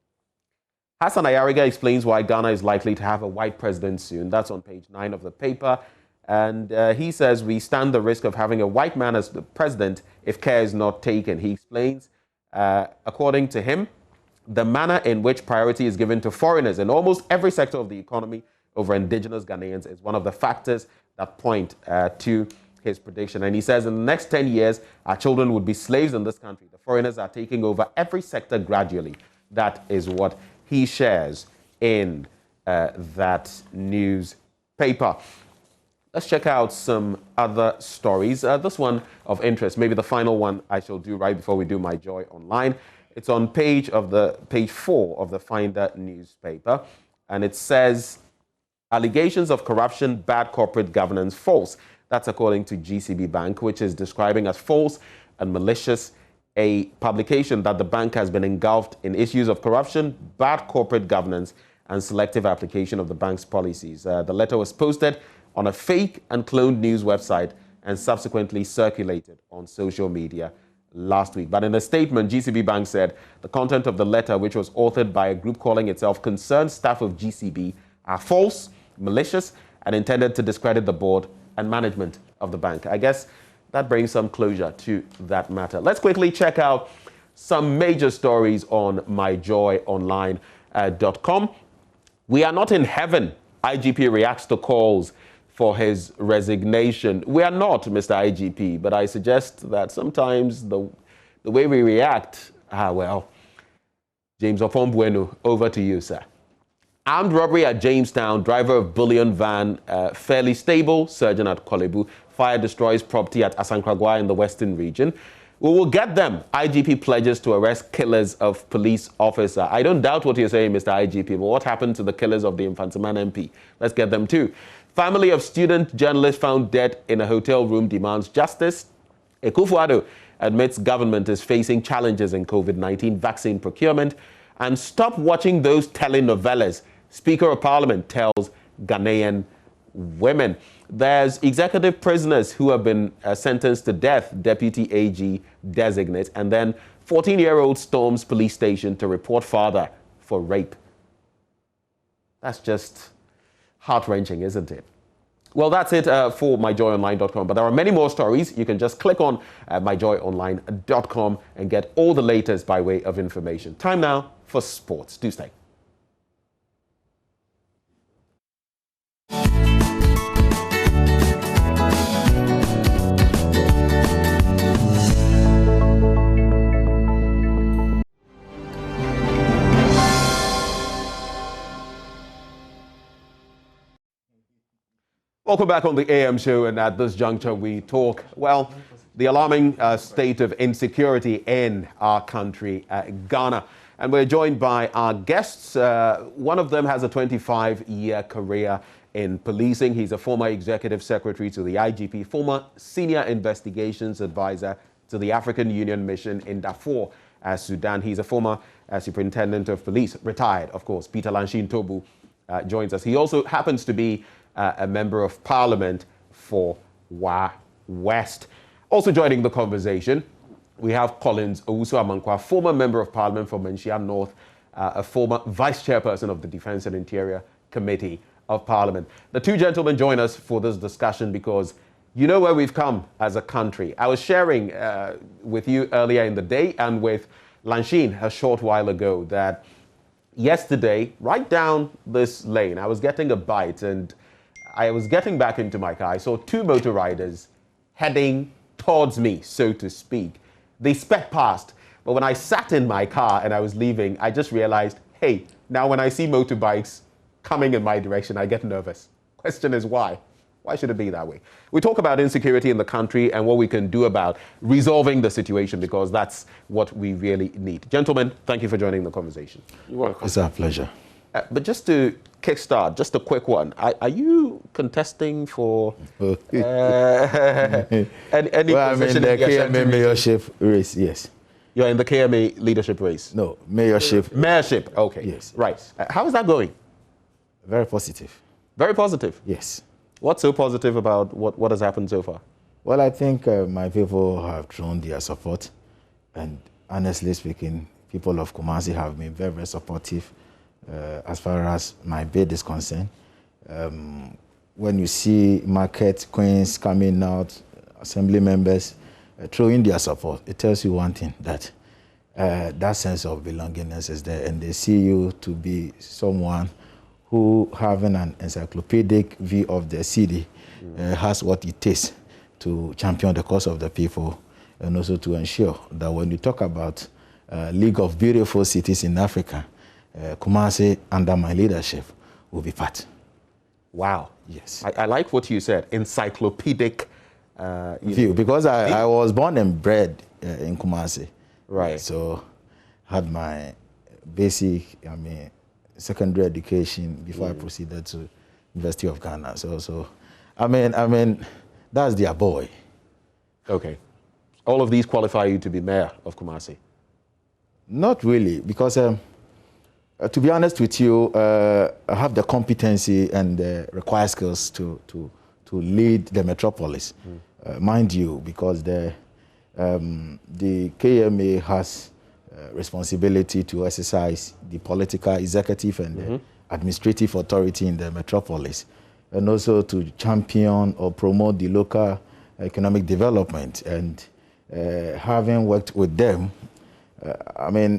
Hassan Ayariga explains why Ghana is likely to have a white president soon. That's on page 9 of the paper. And he says we stand the risk of having a white man as the president if care is not taken. He explains, according to him, the manner in which priority is given to foreigners in almost every sector of the economy over indigenous Ghanaians is one of the factors that point to his prediction. And he says in the next 10 years, our children would be slaves in this country. The foreigners are taking over every sector gradually. That is what he shares in that newspaper. Let's check out some other stories. This one of interest, maybe the final one I shall do right before we do my Joy Online. It's on page 4 of the Finder newspaper, and it says, allegations of corruption, bad corporate governance, false. That's according to GCB Bank, which is describing as false and malicious a publication that the bank has been engulfed in issues of corruption, bad corporate governance, and selective application of the bank's policies. The letter was posted on a fake and cloned news website and subsequently circulated on social media last week. But in a statement, GCB Bank said the content of the letter, which was authored by a group calling itself Concerned Staff of GCB, are false, malicious, and intended to discredit the board and management of the bank. I guess that brings some closure to that matter. Let's quickly check out some major stories on myjoyonline.com. We are not in heaven. IGP reacts to calls for his resignation. We are not, Mr. IGP, but I suggest that sometimes the way we react, James Opombuenu, over to you, sir. Armed robbery at Jamestown, driver of bullion van, fairly stable, surgeon at Kolebu. Fire destroys property at Asankragwa in the Western region. We will get them. IGP pledges to arrest killers of police officer. I don't doubt what you're saying, Mr. IGP, but what happened to the killers of the Infantiman MP? Let's get them too. Family of student journalist found dead in a hotel room demands justice. Akufo-Addo admits government is facing challenges in COVID-19 vaccine procurement. And stop watching those telenovelas, Speaker of Parliament tells Ghanaian women. There's executive prisoners who have been sentenced to death, Deputy AG designate, and then 14-year-old storms police station to report father for rape. That's just heart-wrenching, isn't it? Well, that's it for myjoyonline.com. But there are many more stories. You can just click on myjoyonline.com and get all the latest by way of information. Time now for sports. Do stay. Welcome back on the AM show, and at this juncture we talk, well, the alarming state of insecurity in our country, Ghana. And we're joined by our guests. One of them has a 25-year career in policing. He's a former executive secretary to the IGP, former senior investigations advisor to the African Union Mission in Darfur, Sudan. He's a former superintendent of police, retired, of course. Peter Lanshin Tobu joins us. He also happens to be a member of parliament for Wa West. Also joining the conversation, we have Collins Owusu-Amankwa, former member of parliament for Manhyia North, a former vice chairperson of the Defense and Interior Committee of Parliament. The two gentlemen join us for this discussion because you know where we've come as a country. I was sharing with you earlier in the day and with Lanshin a short while ago that yesterday, right down this lane, I was getting a bite and I was getting back into my car. I saw two motor riders heading towards me, so to speak. They sped past, but when I sat in my car and I was leaving, I just realized, hey, now when I see motorbikes coming in my direction, I get nervous. Question is why? Why should it be that way? We talk about insecurity in the country and what we can do about resolving the situation, because that's what we really need. Gentlemen, thank you for joining the conversation. You're welcome. It's our pleasure. But just to kickstart, just a quick one. Are you contesting for any well, position in the KMA mayorship race? Yes. You're in the KMA leadership race? No, mayorship. Mayorship, okay. Yes. Right. How is that going? Very positive. Very positive? Yes. What's so positive about what has happened so far? Well, I think my people have shown their support. And honestly speaking, people of Kumasi have been very, very supportive. As far as my bid is concerned, when you see market queens coming out, assembly members throwing their support, it tells you one thing, that that sense of belongingness is there, and they see you to be someone who, having an encyclopedic view of the city, has what it takes to champion the cause of the people, and also to ensure that when you talk about League of Beautiful Cities in Africa, Kumasi, under my leadership, will be part. Wow. Yes. I like what you said, encyclopedic view, because I was born and bred in Kumasi. Right. So had my basic, secondary education before I proceeded to University of Ghana. So that's their boy. Okay. All of these qualify you to be mayor of Kumasi? Not really, because to be honest with you, I have the competency and the required skills to lead the metropolis. Mind you, because the KMA has responsibility to exercise the political, executive, and the administrative authority in the metropolis, and also to champion or promote the local economic development. And having worked with them,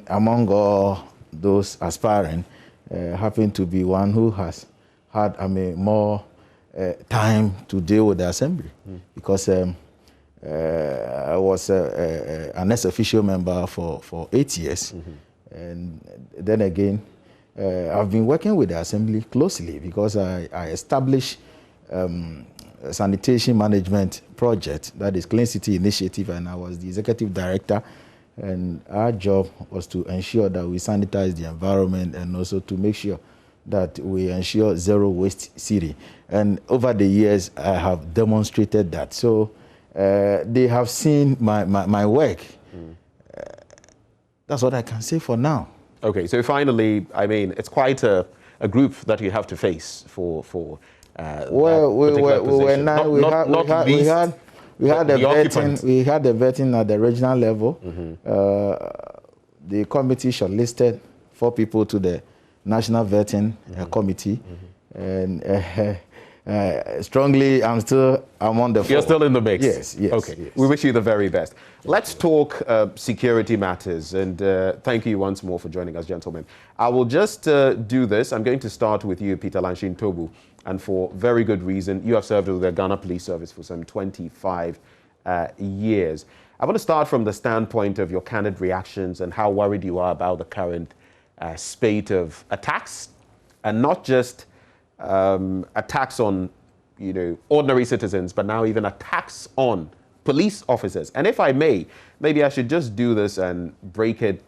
among all those aspiring, happen to be one who has had more time to deal with the assembly, because I was an ex-official member for 8 years, and then again I've been working with the assembly closely, because I established sanitation management project, that is Clean City Initiative, and I was the executive director. And our job was to ensure that we sanitize the environment and also to make sure that we ensure zero waste city. And over the years, I have demonstrated that. So they have seen my work. That's what I can say for now. Okay, so finally, I mean, it's quite a group that you have to face for well, we had the vetting at the regional level. The committee shortlisted 4 people to the national vetting committee, and strongly, I'm still among the 4. You're still in the mix? Yes. Okay, yes. we wish you the very best. Let's talk security matters, and thank you once more for joining us, gentlemen. I will just do this. I'm going to start with you, Peter Lanshin Tobu, and for very good reason. You have served with the Ghana Police Service for some 25 years. I want to start from the standpoint of your candid reactions and how worried you are about the current spate of attacks, and not just attacks on, ordinary citizens, but now even attacks on police officers. And if I may, maybe I should just do this and break it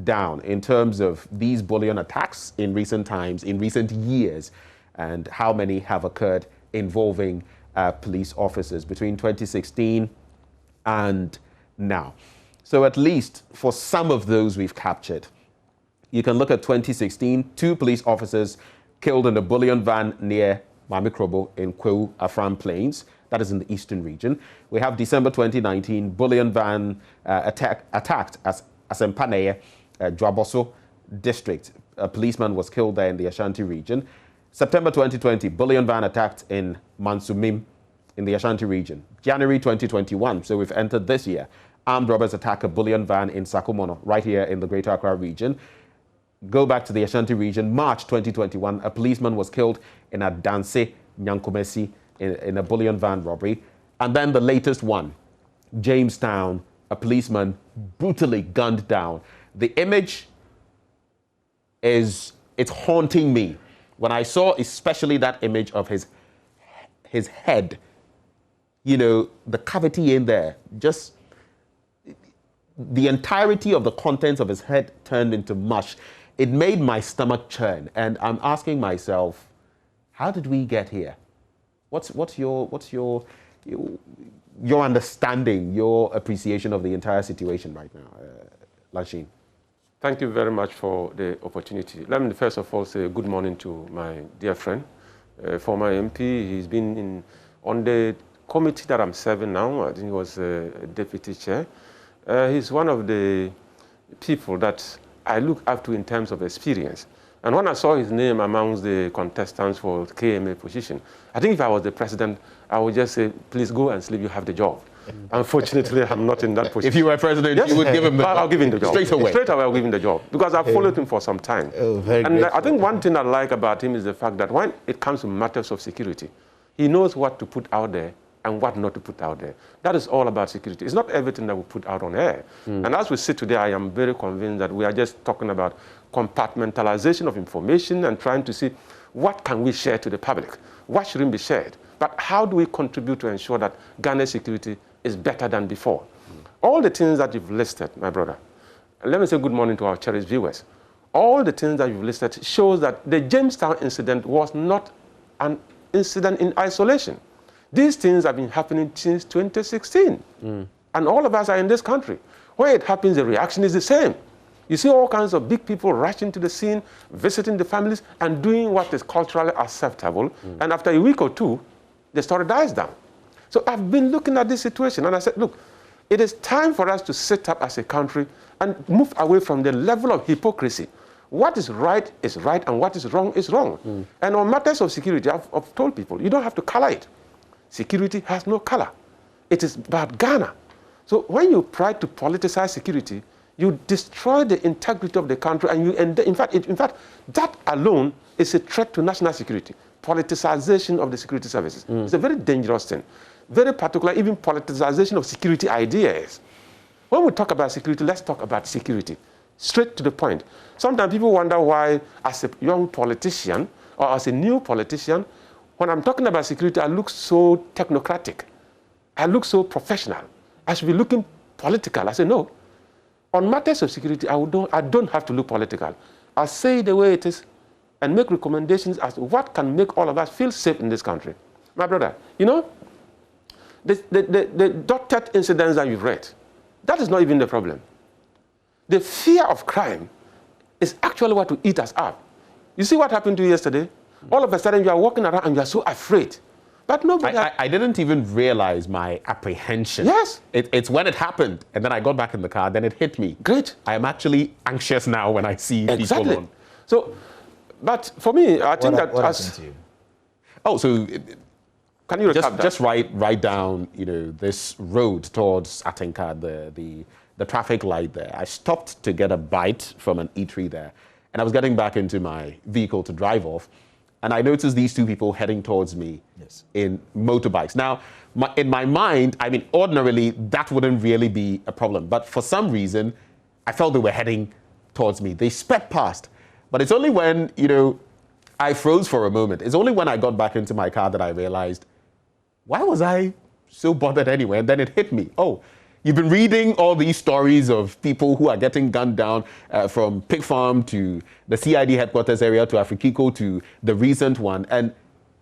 down in terms of these bullion attacks in recent times, in recent years, and how many have occurred involving police officers between 2016 and now. So at least for some of those we've captured, you can look at 2016, 2 police officers killed in a bullion van near Mamikrobo in Kwewu, Afram Plains. That is in the eastern region. We have December 2019, bullion van attacked as Asempaneye, Dwaboso district. A policeman was killed there in the Ashanti region. September 2020, bullion van attacked in Mansumim in the Ashanti region. January 2021, so we've entered this year, armed robbers attack a bullion van in Sakumono, right here in the Greater Accra region. Go back to the Ashanti region, March 2021, a policeman was killed in a Danse, Nyankomesi, in a bullion van robbery. And then the latest one, Jamestown, a policeman brutally gunned down. The image it's haunting me. When I saw especially that image of his head, the cavity in there, just the entirety of the contents of his head turned into mush. It made my stomach churn, and I'm asking myself, how did we get here? What's your understanding, your appreciation of the entire situation right now, Lanshin? Thank you very much for the opportunity. Let me first of all say good morning to my dear friend, former MP. He's been on the committee that I'm serving now. I think he was deputy chair. He's one of the people that I look up to in terms of experience. And when I saw his name amongst the contestants for KMA position, I think if I was the president, I would just say, please go and sleep, you have the job. Unfortunately, I'm not in that position. If you were president, yes, you would give him the job. I'll give him the job. Straight away. Straight away, I'll give him the job. Because I've followed him for some time. And I think one thing I like about him is the fact that when it comes to matters of security, he knows what to put out there and what not to put out there. That is all about security. It's not everything that we put out on air. And as we sit today, I am very convinced that we are just talking about compartmentalization of information and trying to see what can we share to the public, what shouldn't be shared, but how do we contribute to ensure that Ghana's security is better than before. All the things that you've listed, my brother, and let me say good morning to our cherished viewers. All the things that you've listed shows that the Jamestown incident was not an incident in isolation. These things have been happening since 2016. And all of us are in this country. Where it happens, the reaction is the same. You see all kinds of big people rushing to the scene, visiting the families, and doing what is culturally acceptable. And after a week or two, the story dies down. So I've been looking at this situation, and I said, look, it is time for us to sit up as a country and move away from the level of hypocrisy. What is right, and what is wrong is wrong. And on matters of security, I've told people, you don't have to color it. Security has no color. It is about Ghana. So when you try to politicize security, you destroy the integrity of the country, and in fact, that alone is a threat to national security. Politicization of the security services. It's a very dangerous thing. Very particular, even politicization of security ideas. When we talk about security, let's talk about security. Straight to the point. Sometimes people wonder why, as a young politician or as a new politician, when I'm talking about security, I look so technocratic. I look so professional. I should be looking political. I say, no. On matters of security, I don't have to look political. I'll say it the way it is and make recommendations as to what can make all of us feel safe in this country. My brother, you know, the dotted incidents that you've read, that is not even the problem. The fear of crime is actually what will eat us up. You see what happened to you yesterday? All of a sudden, you are walking around and you are so afraid. But nobody... I didn't even realize my apprehension. Yes. It's when it happened, and then I got back in the car, then it hit me. Great. I am actually anxious now when I see exactly. people on. So, but for me, I think what happened to you? Oh, so... Can you recap that? Just right down, you know, this road towards Atinka, the traffic light there. I stopped to get a bite from an eatery there, and I was getting back into my vehicle to drive off, and I noticed these two people heading towards me in motorbikes. Now, in my mind, I mean, ordinarily, that wouldn't really be a problem, but for some reason, I felt they were heading towards me. They sped past, but it's only when, you know, I froze for a moment. It's only when I got back into my car that I realized, why was I so bothered anyway? And then it hit me. Oh, you've been reading all these stories of people who are getting gunned down from Pig Farm to the CID headquarters area to Afrikiko to the recent one. And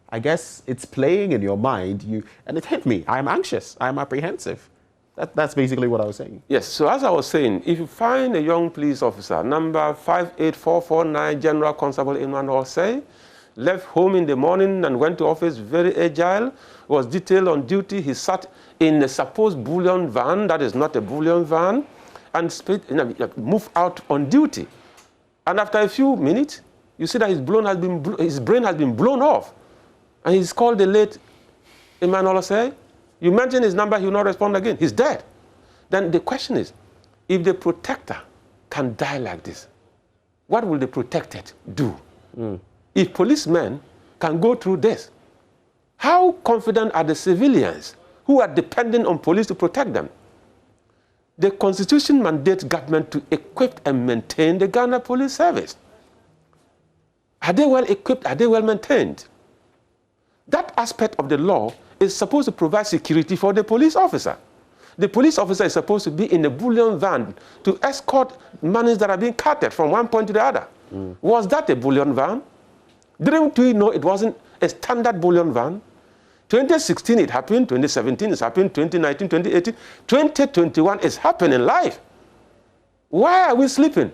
I guess it's playing in your mind. And it hit me. I'm anxious. I'm apprehensive. That's basically what I was saying. Yes. So as I was saying, if you find a young police officer, number 58449, General Constable Emmanuel Say, left home in the morning and went to office very agile, was detailed on duty. He sat in a supposed bullion van, that is not a bullion van, and moved out on duty. And after a few minutes, you see that his brain has been blown off. And he's called the late Emmanuel Say. You mention his number, he will not respond again. He's dead. Then the question is, if the protector can die like this, what will the protected do? If policemen can go through this, how confident are the civilians who are dependent on police to protect them? The Constitution mandates government to equip and maintain the Ghana Police Service. Are they well equipped? Are they well maintained? That aspect of the law is supposed to provide security for the police officer. The police officer is supposed to be in a bullion van to escort monies that are being carted from one point to the other. Was that a bullion van? Didn't we know it wasn't a standard bullion van? 2016 it happened, 2017 it's happened, 2019, 2018, 2021 is happening live. Why are we sleeping?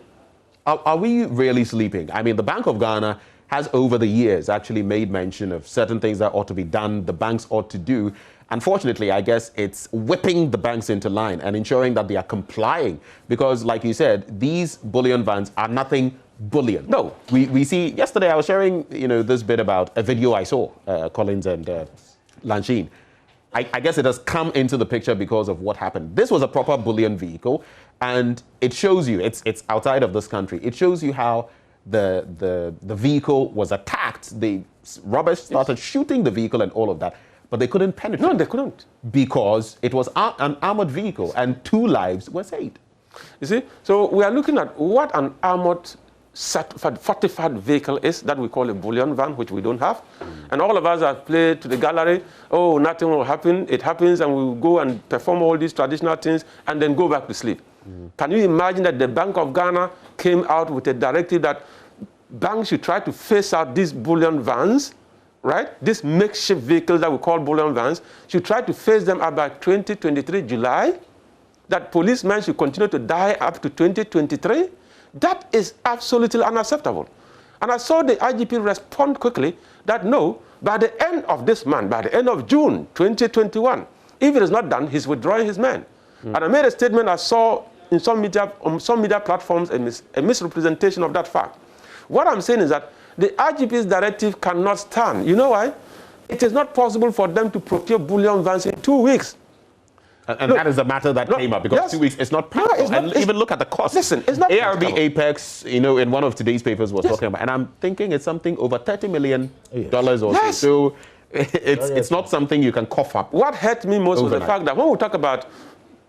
Are we really sleeping? I mean, the Bank of Ghana has over the years actually made mention of certain things that ought to be done, the banks ought to do. Unfortunately, I guess it's whipping the banks into line and ensuring that they are complying. Because like you said, these bullion vans are nothing bullion. No. We see, yesterday I was sharing, you know, this bit about a video I saw, Collins and Lanchine. I guess it has come into the picture because of what happened. This was a proper bullion vehicle, and it shows you, it's outside of this country, it shows you how the vehicle was attacked. The robbers started shooting the vehicle and all of that, but they couldn't penetrate. No, they couldn't. Because it was an armored vehicle, and 2 lives were saved. You see, so we are looking at what an armored fortified vehicle is that we call a bullion van, which we don't have. And all of us have played to the gallery, oh, nothing will happen. It happens, and we will go and perform all these traditional things and then go back to sleep. Can you imagine that the Bank of Ghana came out with a directive that banks should try to phase out these bullion vans, right? These makeshift vehicles that we call bullion vans, should try to phase them out by 2023 July, that policemen should continue to die up to 2023? That is absolutely unacceptable. And I saw the IGP respond quickly that no, by the end of this month, by the end of June 2021, if it is not done, he's withdrawing his men. And I made a statement I saw in some media, on some media platforms, a misrepresentation of that fact. What I'm saying is that the IGP's directive cannot stand. You know why? It is not possible for them to procure bullion vans in 2 weeks. And that is a matter that came up because 2 weeks, it's not practical. And even look at the cost. Listen, it's not ARB practical. Apex, you know, in one of today's papers was talking about, and I'm thinking it's something over $30 million or so. So it's not something you can cough up. What hurt me most was the fact that when we talk about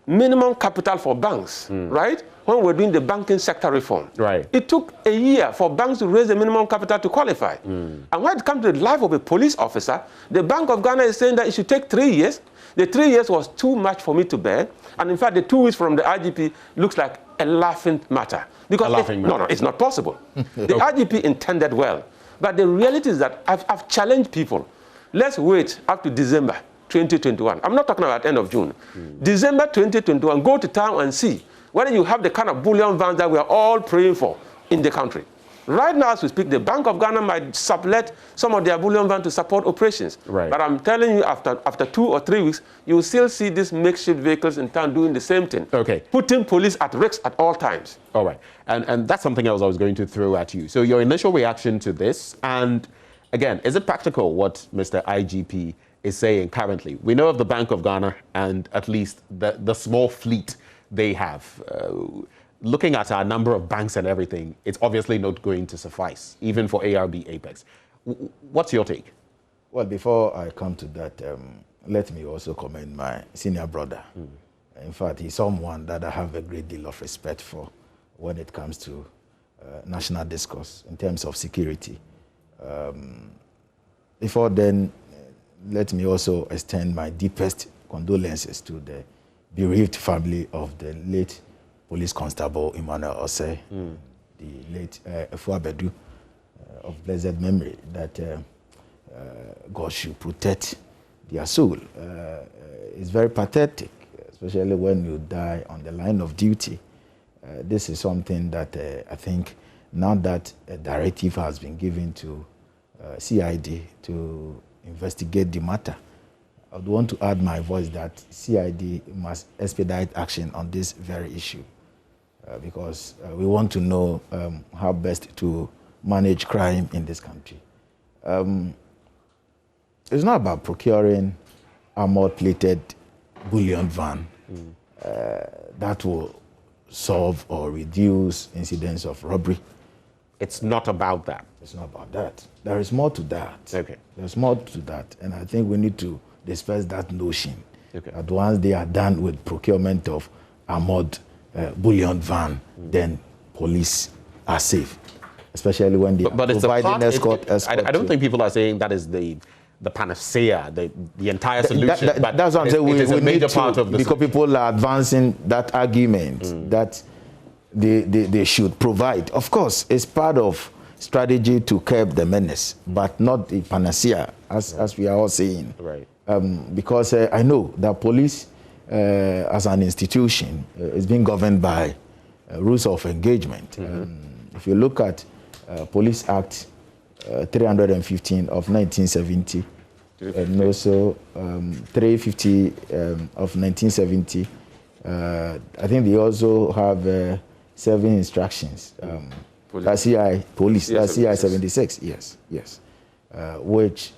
minimum capital for banks, right? When we're doing the banking sector reform. Right. It took a year for banks to raise the minimum capital to qualify. And when it comes to the life of a police officer, the Bank of Ghana is saying that it should take 3 years. The 3 years was too much for me to bear. And in fact, the 2 weeks from the IGP looks like a laughing matter. Because no, it's not possible. The IGP intended well. But the reality is that I've challenged people. Let's wait up to December 2021. I'm not talking about end of June. December 2021, go to town and see whether you have the kind of bullion vans that we are all praying for in the country. Right now, as we speak, the Bank of Ghana might sublet some of their bullion vans to support operations. Right. But I'm telling you, after 2 or 3 weeks, you will still see these makeshift vehicles in town doing the same thing. Okay. Putting police at risk at all times. All right. And that's something else I was going to throw at you. So your initial reaction to this, and again, is it practical what Mr. IGP is saying currently? We know of the Bank of Ghana and at least the small fleet they have. Looking at our number of banks and everything, it's obviously not going to suffice, even for ARB Apex. What's your take? Well, before I come to that, let me also commend my senior brother. In fact, he's someone that I have a great deal of respect for when it comes to national discourse in terms of security. Before then, let me also extend my deepest condolences to the bereaved family of the late Police Constable Emmanuel Osei, the late Efuabedu of blessed memory, that God should protect their soul. It's very pathetic, especially when you die on the line of duty. This is something that I think now that a directive has been given to CID to investigate the matter, I would want to add my voice that CID must expedite action on this very issue. Because we want to know how best to manage crime in this country. It's not about procuring armored-plated bullion van that will solve or reduce incidents of robbery. It's not about that. It's not about that. There is more to that. Okay. There's more to that, and I think we need to disperse that notion. Okay. That once they are done with procurement of armored bullion van, then police are safe, especially when they are providing escort. I don't think people are saying that is the panacea, the entire solution. That's what I'm saying. We a major part of the because solution. people are advancing that argument that they should provide. Of course, it's part of strategy to curb the menace, but not the panacea, as we are all saying. Right. Because I know that police, as an institution, is being governed by rules of engagement. If you look at Police Act 315 of 1970, and also 350 of 1970, I think they also have 7 instructions. That's CI Police, that's CI 76, yes, which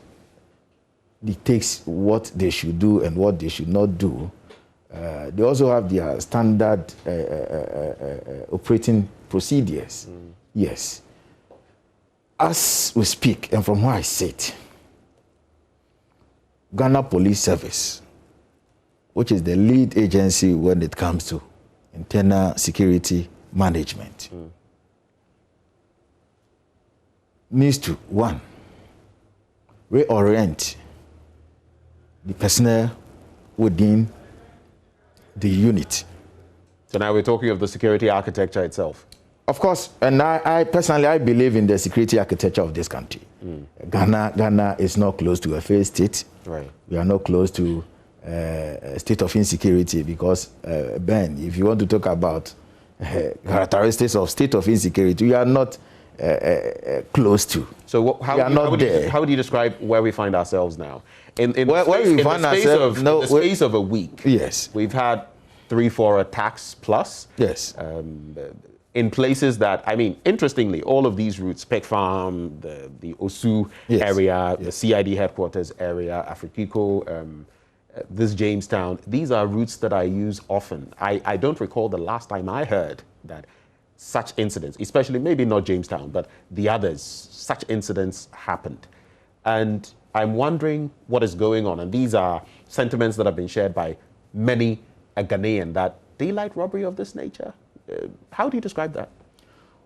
dictates what they should do and what they should not do. They also have their standard operating procedures. Yes. As we speak, and from where I sit, Ghana Police Service, which is the lead agency when it comes to internal security management, needs to, 1, reorient the personnel within the unit. So now we're talking of the security architecture itself. Of course, and I personally, I believe in the security architecture of this country. Ghana is not close to a failed state. Right. We are not close to a state of insecurity because, Ben, if you want to talk about characteristics of state of insecurity, we are not close to. So how do you describe where we find ourselves now? In the space of a week, yes, we've had 3-4 attacks plus. Yes. In places that, I mean, interestingly, all of these routes, Peck Farm, the Osu area, the CID headquarters area, Afrikiko, this Jamestown, these are routes that I use often. I don't recall the last time I heard that such incidents, especially maybe not Jamestown, but the others, such incidents happened. And I'm wondering what is going on. And these are sentiments that have been shared by many a Ghanaian that daylight robbery of this nature? How do you describe that?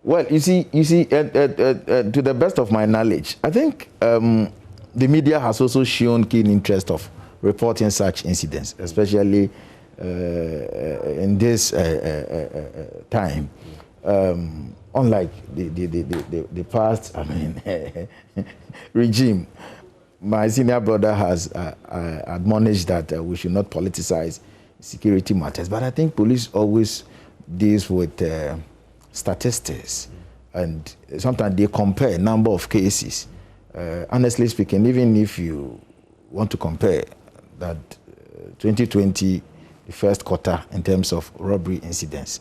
Well, you see, to the best of my knowledge, I think the media has also shown keen interest of reporting such incidents, especially in this time. Unlike the past, regime, my senior brother has admonished that we should not politicize security matters. But I think police always deals with statistics, and sometimes they compare a number of cases. Honestly speaking, even if you want to compare that 2020, the first quarter in terms of robbery incidents,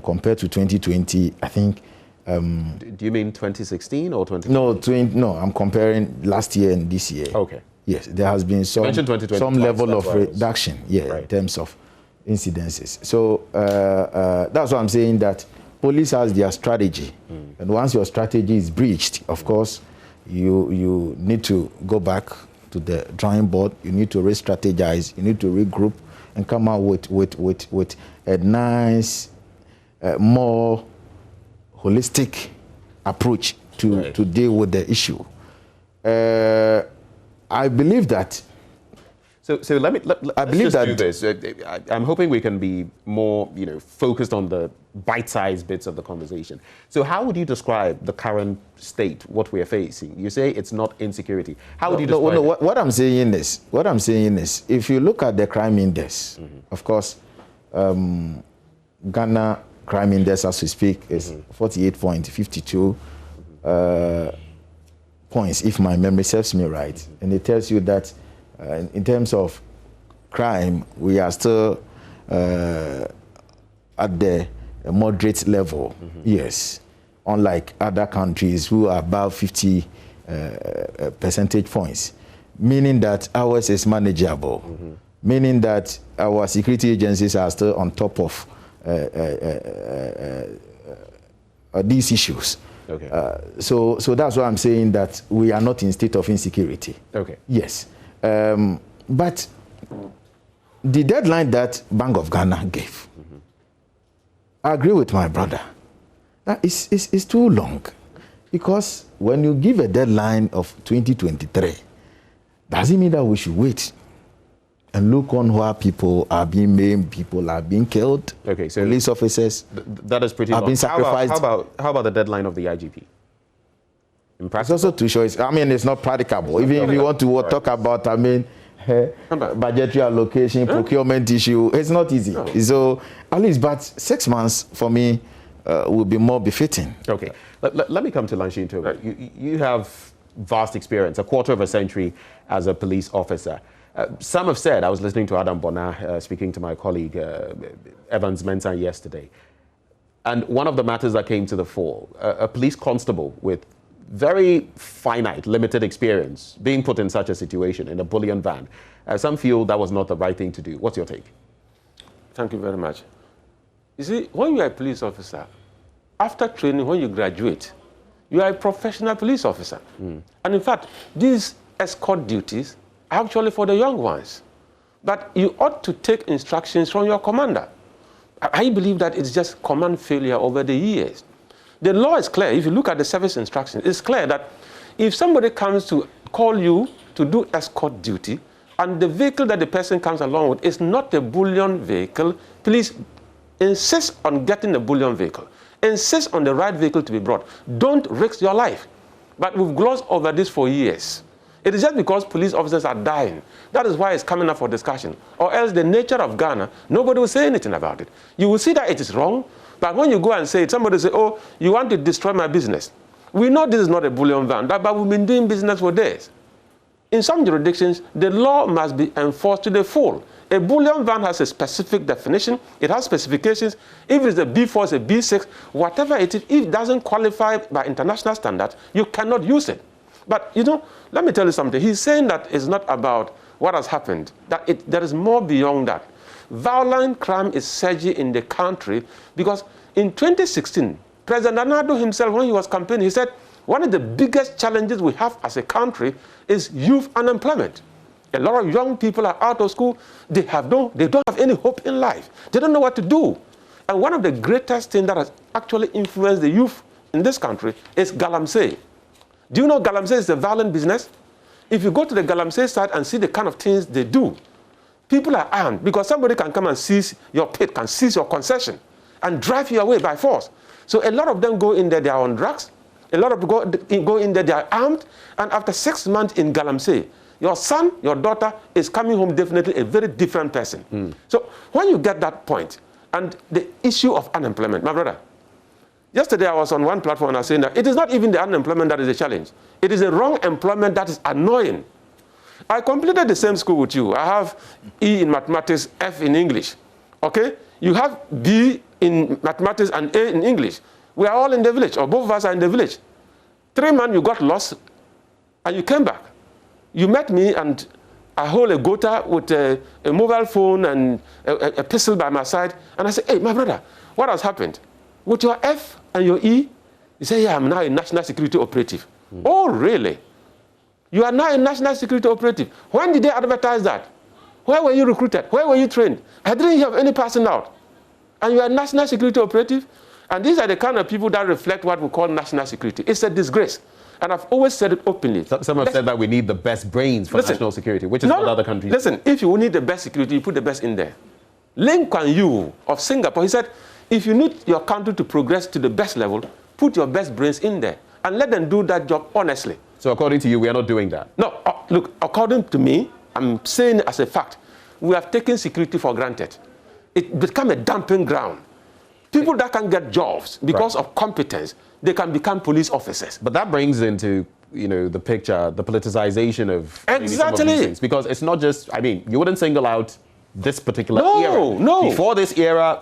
compared to 2020, I think. Do you mean 2016 or 2020? No, I'm comparing last year and this year. Okay. Yes, there has been some level of reduction, in terms of incidences. So that's why I'm saying that police has their strategy, and once your strategy is breached, of course, you need to go back to the drawing board. You need to re-strategize. You need to regroup and come out with a nice, more holistic approach to deal with the issue. I believe that. So I believe that. Do this. I'm hoping we can be more, focused on the bite-sized bits of the conversation. So how would you describe the current state, what we are facing? You say it's not insecurity. How would you describe it? What I'm saying is, if you look at the crime index, of course, Ghana crime index as we speak is 48.52 points, if my memory serves me right. And it tells you that in terms of crime, we are still at the moderate level, yes, unlike other countries who are above 50 percentage points, meaning that ours is manageable, meaning that our security agencies are still on top of these issues. Okay. So that's why I'm saying that we are not in state of insecurity. Okay. Yes. But the deadline that Bank of Ghana gave, I agree with my brother. That is too long. Because when you give a deadline of 2023, doesn't mean that we should wait and look on where people are being maimed, people are being killed. Okay, so police officers that is pretty have been sacrificed. How about the deadline of the IGP? It's also too short. It's not practicable. Even if you want to talk about, budgetary allocation, procurement issue, it's not easy. No. So at least, but 6 months for me will be more befitting. Okay, let me come to Lanshin too. Right. You have vast experience, a quarter of a century as a police officer. Some have said, I was listening to Adam Bona speaking to my colleague Evans Mensah yesterday, and one of the matters that came to the fore, a police constable with very finite, limited experience being put in such a situation in a bullion van. Some feel that was not the right thing to do. What's your take? Thank you very much. You see, when you are a police officer, after training, when you graduate, you are a professional police officer. And in fact, these escort duties are actually for the young ones. But you ought to take instructions from your commander. I believe that it's just command failure over the years. The law is clear. If you look at the service instructions, it's clear that if somebody comes to call you to do escort duty, and the vehicle that the person comes along with is not a bullion vehicle, please insist on getting a bullion vehicle. Insist on the right vehicle to be brought. Don't risk your life. But we've glossed over this for years. It is just because police officers are dying. That is why it's coming up for discussion. Or else the nature of Ghana, nobody will say anything about it. You will see that it is wrong, but when you go and say it, somebody say, oh, you want to destroy my business. We know this is not a bullion van, but we've been doing business for days. In some jurisdictions, the law must be enforced to the full. A bullion van has a specific definition. It has specifications. If it's a B4, it's a B6, whatever it is, if it doesn't qualify by international standards, you cannot use it. But, let me tell you something. He's saying that it's not about what has happened, that there is more beyond that. Violent crime is surging in the country because in 2016, President Nana himself, when he was campaigning, he said, one of the biggest challenges we have as a country is youth unemployment. A lot of young people are out of school. They don't have any hope in life. They don't know what to do. And one of the greatest things that has actually influenced the youth in this country is galamsey. Do you know galamsey is a violent business? If you go to the galamsey site and see the kind of things they do, people are armed because somebody can come and seize your pit, can seize your concession, and drive you away by force. So a lot of them go in there, they are on drugs. A lot of them go in there, they are armed. And after 6 months in galamsey, your son, your daughter is coming home definitely a very different person. So when you get that point, and the issue of unemployment, my brother, yesterday I was on one platform and I was saying that it is not even the unemployment that is a challenge. It is a wrong employment that is annoying. I completed the same school with you. I have E in mathematics, F in English. Okay? You have B in mathematics and A in English. We are all in the village, or both of us are in the village. 3 months you got lost and you came back. You met me and I hold a gota with a mobile phone and a pistol by my side. And I said, hey, my brother, what has happened? With your F and your E? You say, yeah, I'm now a national security operative. Oh, really? You are now a national security operative. When did they advertise that? Where were you recruited? Where were you trained? I didn't hear of any person out. And you are a national security operative? And these are the kind of people that reflect what we call national security. It's a disgrace. And I've always said it openly. Some have said that we need the best brains for national security, which is what other countries do. Listen, if you need the best security, you put the best in there. Lee Kuan Yew of Singapore, he said, if you need your country to progress to the best level, put your best brains in there and let them do that job honestly. So according to you, we are not doing that? No, look, according to me, I'm saying as a fact, we have taken security for granted. It become a dumping ground. People that can get jobs because of competence, they can become police officers. But that brings into, the picture, the politicization of some of these things. Because it's not just, you wouldn't single out this particular era. No. Before this era,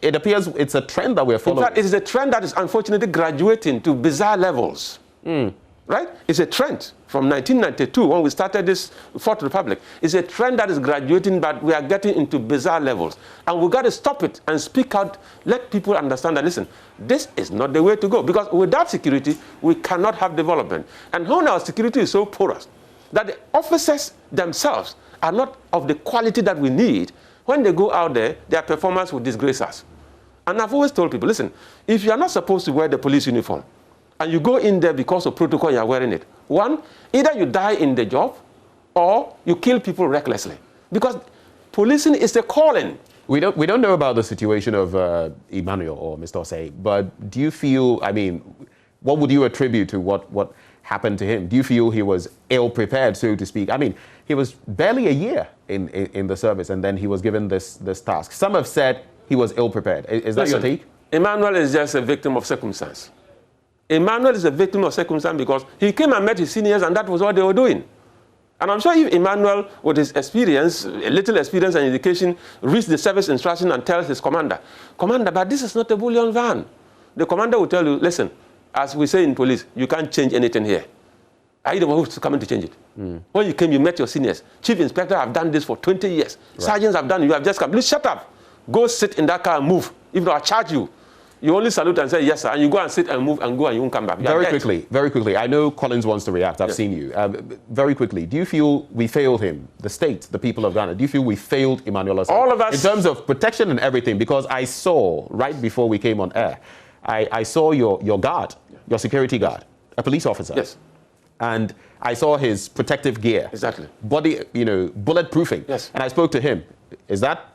it appears it's a trend that we're following. In fact, it is a trend that is unfortunately graduating to bizarre levels. Right? It's a trend from 1992 when we started this Fourth Republic. It's a trend that is graduating, but we are getting into bizarre levels. And we've got to stop it and speak out, let people understand that, listen, this is not the way to go. Because without security, we cannot have development. And when our security is so porous that the officers themselves are not of the quality that we need, when they go out there, their performance will disgrace us. And I've always told people, listen, if you are not supposed to wear the police uniform, and you go in there because of protocol and you're wearing it, one, either you die in the job or you kill people recklessly. Because policing is a calling. We don't know about the situation of Emmanuel or Mr. Osei, but do you feel, what would you attribute to what happened to him? Do you feel he was ill-prepared, so to speak? He was barely a year in the service, and then he was given this task. Some have said he was ill-prepared. Is that your take? Emmanuel is just a victim of circumstance. Emmanuel is a victim of circumstance because he came and met his seniors and that was what they were doing. And I'm sure if Emmanuel, with his experience, a little experience and education, reads the service instruction and tells his commander, but this is not a bullion van. The commander will tell you, listen, as we say in police, you can't change anything here. Are you the one who's coming to change it? When you came, you met your seniors. Chief Inspector, I've done this for 20 years. Right. Sergeants have done it. You have just come. Please shut up. Go sit in that car and move. If not, I'll charge you. You only salute and say, yes, sir, and you go and sit and move and go and you won't come back. Very quickly. I know Collins wants to react. I've seen you. Very quickly, do you feel we failed him, the state, the people of Ghana? Do you feel we failed Emmanuel Osei? All of us. In terms of protection and everything, because I saw, right before we came on air, I saw your guard, your security guard, a police officer. Yes. And I saw his protective gear. Exactly. Body, bulletproofing. Yes. And I spoke to him. Is that,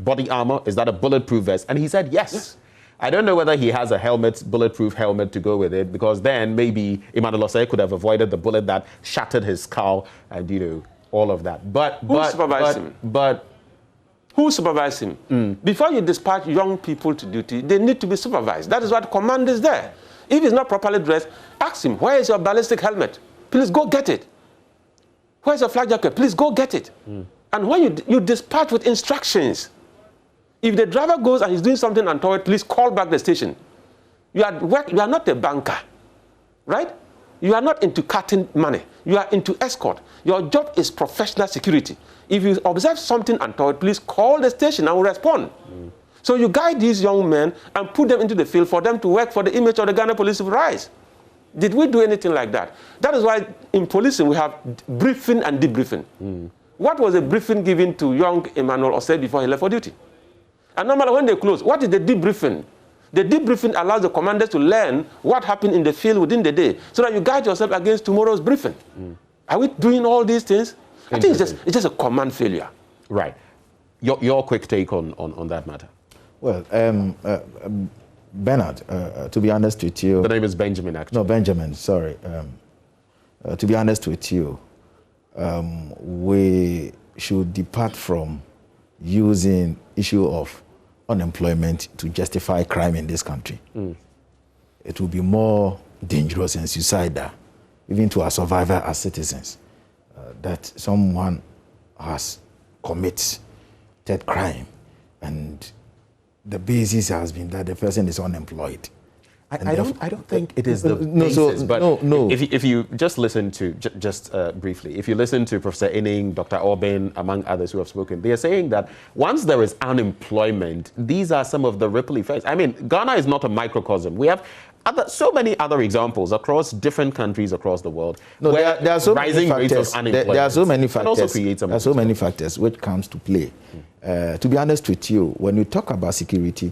body armor? Is that a bulletproof vest? And he said yes. I don't know whether he has a bulletproof helmet to go with it, because then maybe Emmanuel Osei could have avoided the bullet that shattered his skull and, all of that. Who supervised him? Who supervised him? Before you dispatch young people to duty, they need to be supervised. That is what command is there. If he's not properly dressed, ask him, where is your ballistic helmet? Please go get it. Where's your flak jacket? Please go get it. And when you dispatch with instructions, if the driver goes and he's doing something untoward, please call back the station. You are not a banker, right? You are not into cutting money. You are into escort. Your job is professional security. If you observe something untoward, please call the station and we'll respond. So you guide these young men and put them into the field for them to work for the image of the Ghana police to rise. Did we do anything like that? That is why in policing we have briefing and debriefing. What was a briefing given to young Emmanuel Osei before he left for duty? And normally when they close, what is the debriefing? The debriefing allows the commanders to learn what happened in the field within the day so that you guide yourself against tomorrow's briefing. Are we doing all these things? I think it's just a command failure. Right. Your quick take on that matter? Well, Bernard, to be honest with you... The name is Benjamin, actually. No, Benjamin, sorry. To be honest with you, we should depart from using issue of unemployment to justify crime in this country. It will be more dangerous and suicidal, even to our survival as citizens, that someone has committed crime and the basis has been that the person is unemployed. I don't think it is the basis, but if you just listen to, briefly, if you listen to Professor Inning, Dr. Orbin, among others who have spoken, they are saying that once there is unemployment, these are some of the ripple effects. I mean, Ghana is not a microcosm. We have so many other examples across different countries across the world. No, there are so rising many factors. Rates of unemployment. There are so many factors. Also create some. There are so many factors which comes to play. To be honest with you, when we talk about security,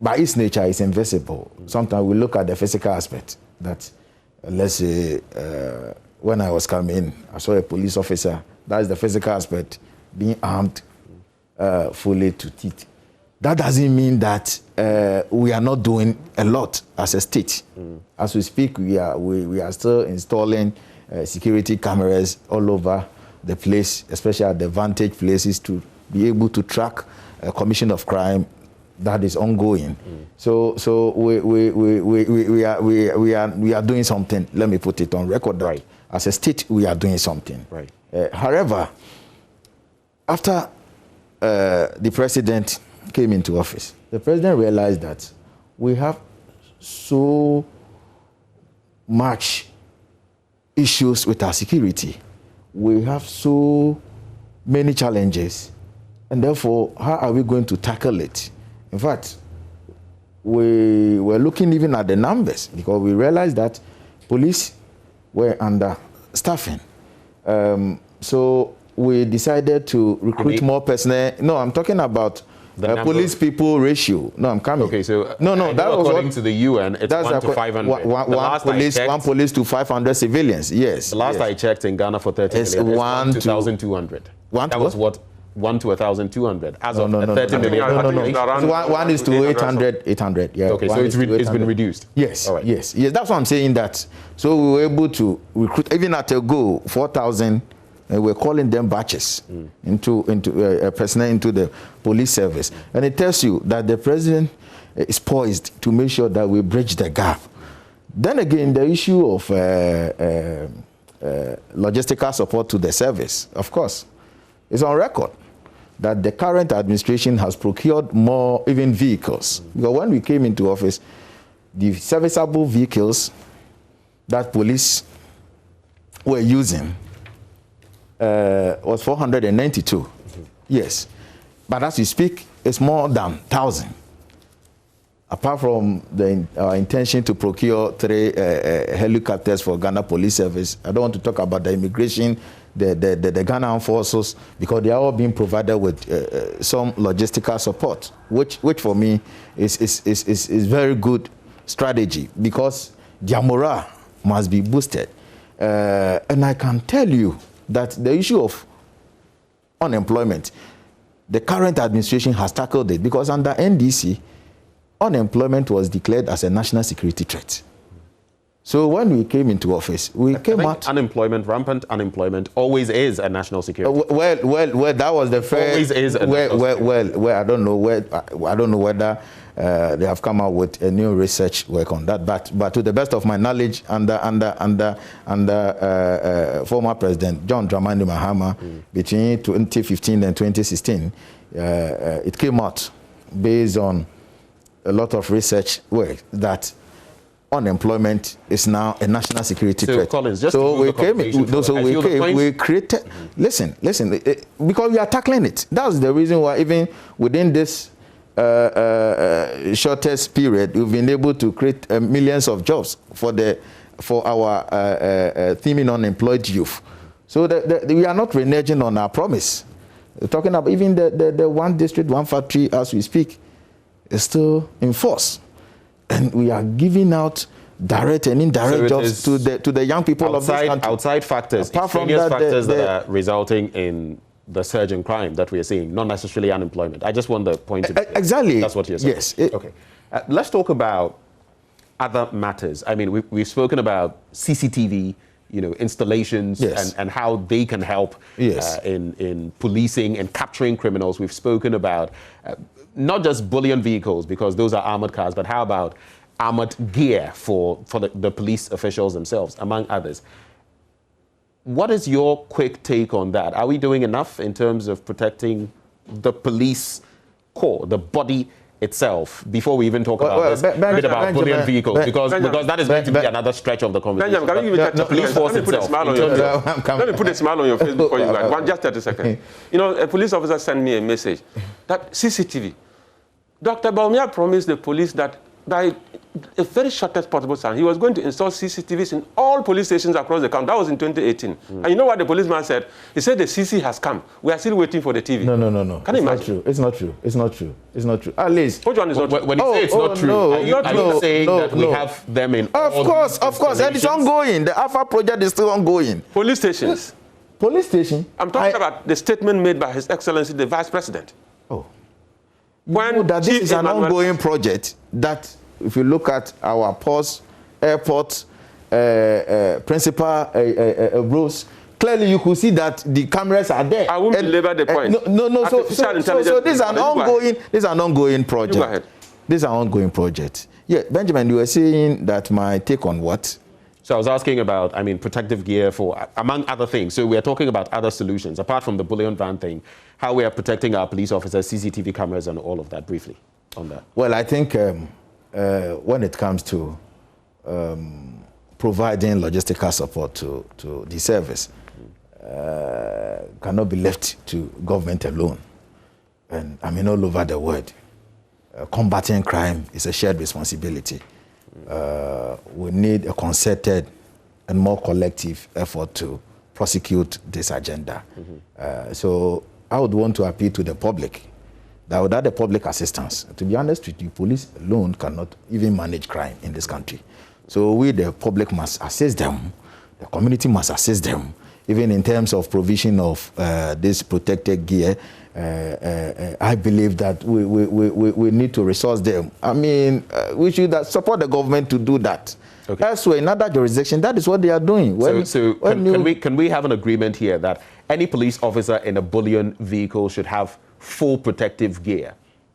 by its nature, it's invisible. Sometimes we look at the physical aspect. That, let's say, when I was coming, I saw a police officer. That is the physical aspect, being armed fully to teeth. That doesn't mean that we are not doing a lot as a state. As we speak, we are still installing security cameras all over the place, especially at the vantage places, to be able to track a commission of crime that is ongoing. So we are doing something. Let me put it on record. Right. As a state, we are doing something. Right. However, after the president came into office, the president realized that we have so much issues with our security. We have so many challenges, and therefore, how are we going to tackle it? In fact, we were looking even at the numbers because we realized that police were under staffing. So we decided to recruit more personnel. No, I'm talking about police people ratio. No, I'm coming. Okay, so no, that was according to the UN, it's 1 to 500. One police to 500 civilians. Yes. The last I checked in Ghana for 30 million, it's 1 to 1,200. That was what? 1 to 1,200 as of 30 million. No. 1 is to 800. Yeah. Okay, so it's been reduced. Yes. All right. Yes. That's what I'm saying. That so we were able to recruit even at a go 4,000. We're calling them batches into personnel into the police service, and it tells you that the president is poised to make sure that we bridge the gap. Then again, the issue of logistical support to the service, of course, is on record that the current administration has procured more even vehicles. Because when we came into office, the serviceable vehicles that police were using was 492. Yes. But as we speak, it's more than 1,000. Apart from our intention to procure 3 helicopters for Ghana Police Service, I don't want to talk about the immigration, the Ghana Armed Forces, because they are all being provided with some logistical support, which for me is very good strategy, because their morale must be boosted. And I can tell you that the issue of unemployment, the current administration has tackled it, because under NDC, unemployment was declared as a national security threat. So when we came into office, we came out... Rampant unemployment always is a national security. Well, that was the first... Always is a well, I don't know whether they have come out with a new research work on that, but to the best of my knowledge, under former President John Dramani Mahama, between 2015 and 2016, it came out based on a lot of research work that unemployment is now a national security threat. Collins, just so we created. Listen, because we are tackling it. That's the reason why even within this shortest period, we've been able to create millions of jobs for our teeming unemployed youth. So we are not reneging on our promise. We're talking about even the one district, one factory, as we speak, is still in force. And we are giving out direct and indirect jobs to the young people of this country. Outside factors, apart from that, factors that are resulting in the surge in crime that we are seeing, not necessarily unemployment. I just want the point to be clear. Exactly. That's what you're saying. Yes. Okay. Let's talk about other matters. I mean, we've spoken about CCTV, installations, yes, and how they can help, yes, in policing and capturing criminals. We've spoken about not just bullion vehicles, because those are armored cars, but how about armored gear for the police officials themselves, among others. What is your quick take on that? Are we doing enough in terms of protecting the police corps, the body itself, before we even talk about bullion vehicles? Because that is going to be another stretch of the conversation. Let me put a smile on your face before you go. Just 30 seconds. A police officer sent me a message that CCTV. Dr. Baumia promised the police that by a very shortest possible time, he was going to install CCTVs in all police stations across the country. That was in 2018. And you know what the policeman said? He said the CC has come. We are still waiting for the TV. No. Can you imagine? It's not true. At least. Which one is not true? When you say it's not true, are you saying that we have them in Of course. And it's ongoing. The Alpha project is still ongoing. Police stations. Police station? I'm talking about the statement made by His Excellency, the Vice President. Oh. This is an ongoing project that, if you look at our ports, airports, principal roads, clearly you could see that the cameras are there. I won't belabor the point. So this is an ongoing project. Go ahead. This is an ongoing project. Yeah, Benjamin, you were saying that my take on what? So I was asking about, protective gear for, among other things. So we are talking about other solutions, apart from the bullion van thing, how we are protecting our police officers, CCTV cameras, and all of that, briefly on that. Well, I think when it comes to providing logistical support to the service, cannot be left to government alone. And all over the world, combating crime is a shared responsibility. We need a concerted and more collective effort to prosecute this agenda. So I would want to appeal to the public that without the public assistance, to be honest with you, police alone cannot even manage crime in this country. So we, the public, must assist them. The community must assist them, even in terms of provision of this protected gear. I believe that we need to resource them. We should support the government to do that. Okay. Elsewhere, in other jurisdictions, that is what they are doing. Can we have an agreement here that any police officer in a bullion vehicle should have full protective gear?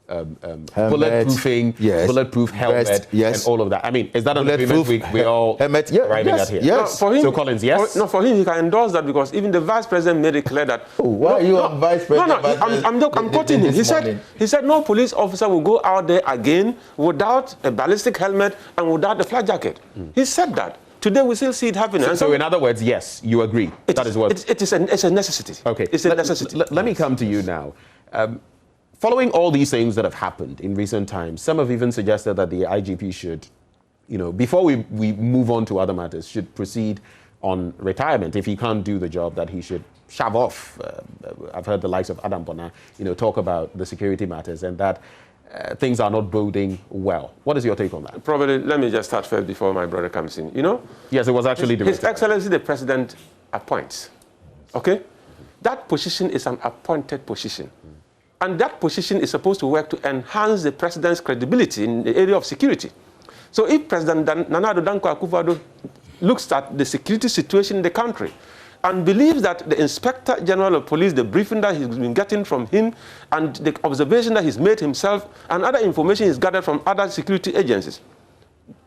Bulletproofing, yes, bulletproof helmet, yes, and all of that. Is that an agreement we all arriving at here? Yes. For him, so Collins, yes? For him, he can endorse that because even the Vice President made it clear that... why are you on Vice President? I'm quoting him. He said no police officer will go out there again without a ballistic helmet and without a flak jacket. He said that. Today we still see it happening. So in other words, yes, you agree. It's a necessity. Okay. It's a necessity. Let me come to you now. Following all these things that have happened in recent times, some have even suggested that the IGP should, before we move on to other matters, should proceed on retirement. If he can't do the job, that he should shove off. I've heard the likes of Adam Bona, talk about the security matters and that things are not boding well. What is your take on that? Probably, let me just start first before my brother comes in. Yes, it was actually His Excellency the President appoints. Okay? That position is an appointed position. And that position is supposed to work to enhance the president's credibility in the area of security. So if President Nana Addo Dankwa Akufo-Addo looks at the security situation in the country and believes that the Inspector General of Police, the briefing that he's been getting from him and the observation that he's made himself and other information he's gathered from other security agencies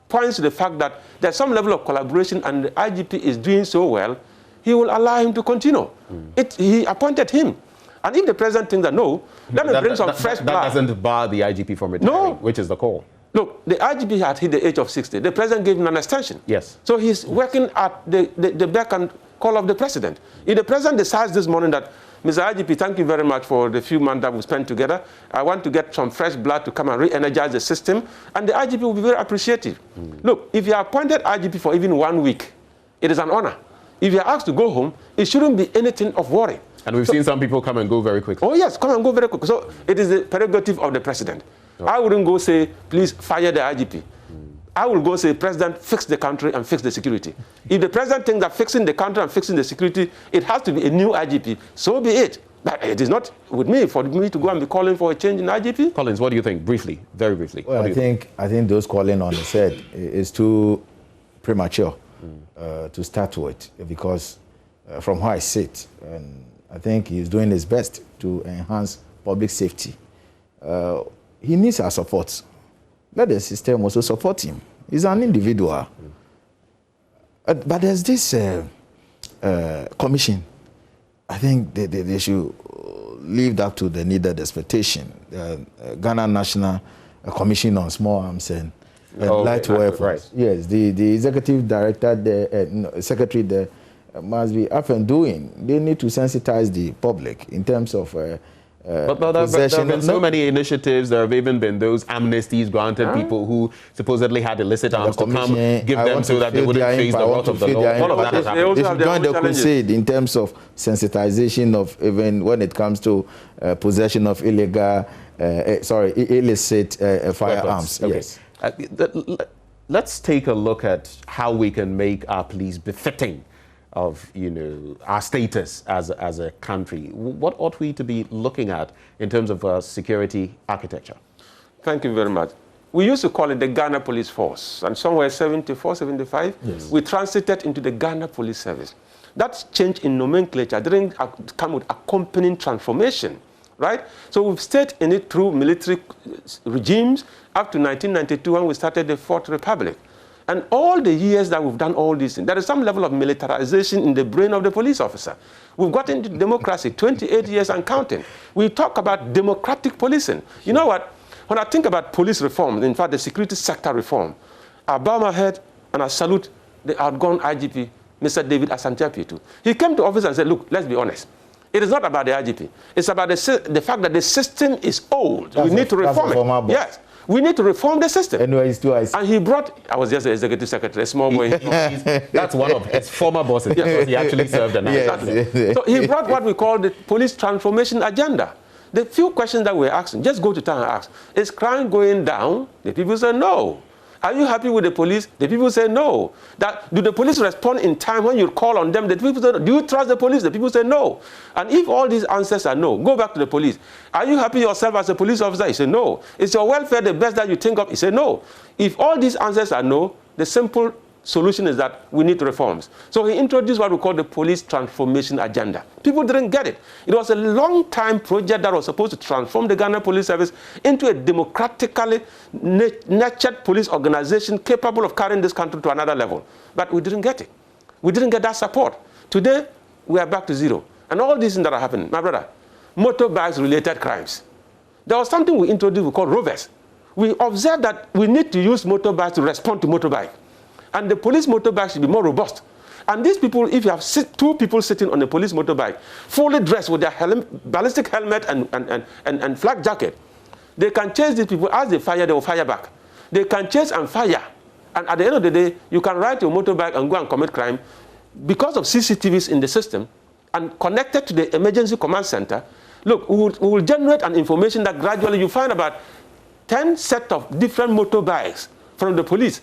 points to the fact that there's some level of collaboration and the IGP is doing so well, he will allow him to continue. He appointed him. And if the president thinks that, no, let me bring some fresh blood. That doesn't bar the IGP from retiring, which is the call. Look, the IGP had hit the age of 60. The president gave him an extension. Yes. So he's working at the beck and call of the president. If the president decides this morning that Mr. IGP, thank you very much for the few months that we spent together. I want to get some fresh blood to come and re-energize the system, and the IGP will be very appreciative. Look, if you are appointed IGP for even 1 week, it is an honor. If you are asked to go home, it shouldn't be anything of worry. And we've seen some people come and go very quickly. Oh, yes, come and go very quickly. So it is the prerogative of the president. I wouldn't go say, please fire the IGP. I will go say, President, fix the country and fix the security. If the president thinks that fixing the country and fixing the security, it has to be a new IGP, so be it. But it is not with me for me to go and be calling for a change in IGP. Collins, what do you think? Briefly, very briefly. Well, I think those calling on the said is too premature to start with, because from where I sit, and I think he's doing his best to enhance public safety. He needs our support. Let the system also support him. He's an individual. But there's this commission. I think they should leave that to the needed expectation. Ghana National Commission on Small Arms and Light Weapons. Right. Yes, the executive director, secretary there must be up and doing. They need to sensitize the public in terms of but there have been so many initiatives. There have even been those amnesties granted people who supposedly had illicit arms to come, give them so that they wouldn't face the wrath of the law. All of that has happened. They should join the crusade in terms of sensitization of even when it comes to possession of illicit firearms. Okay. Yes. Let's take a look at how we can make our police befitting of our status as a country. What ought we to be looking at in terms of security architecture? Thank you very much. We used to call it the Ghana Police Force, and somewhere 74, 75, we transited into the Ghana Police Service. That change in nomenclature didn't come with accompanying transformation, right? So we've stayed in it through military regimes up to 1992 when we started the Fourth Republic. And all the years that we've done all these things, there is some level of militarization in the brain of the police officer. We've got into democracy, 28 years and counting. We talk about democratic policing. You know what? When I think about police reform, in fact, the security sector reform, I bow my head and I salute the outgone IGP, Mr. David Asante-Apietu. He came to office and said, look, let's be honest. It is not about the IGP. It's about the fact that the system is old. We need to reform it. Yes. We need to reform the system. And he brought, I was just the executive secretary, a small boy. That's one of his former bosses. Yes. He actually served the Exactly. So he brought what we call the police transformation agenda. The few questions that we're asking, just go to town and ask, is crime going down? The people say no. Are you happy with the police? The people say no. Do the police respond in time when you call on them? The people say no. Do you trust the police? The people say no. And if all these answers are no, go back to the police. Are you happy yourself as a police officer? He said no. Is your welfare the best that you think of? He said no. If all these answers are no, the simple solution is that we need reforms. So he introduced what we call the police transformation agenda. People didn't get it. It was a long-time project that was supposed to transform the Ghana Police Service into a democratically nurtured police organization capable of carrying this country to another level. But we didn't get it. We didn't get that support. Today, we are back to zero. And all these things that are happening, my brother, motorbikes-related crimes. There was something we introduced we call rovers. We observed that we need to use motorbikes to respond to motorbike. And the police motorbike should be more robust. And these people, if you have two people sitting on a police motorbike, fully dressed with their ballistic helmet and flak jacket, they can chase these people. As they fire, they will fire back. They can chase and fire. And at the end of the day, you can ride your motorbike and go and commit crime. Because of CCTVs in the system and connected to the emergency command center, look, we will generate an information that gradually you find about 10 sets of different motorbikes from the police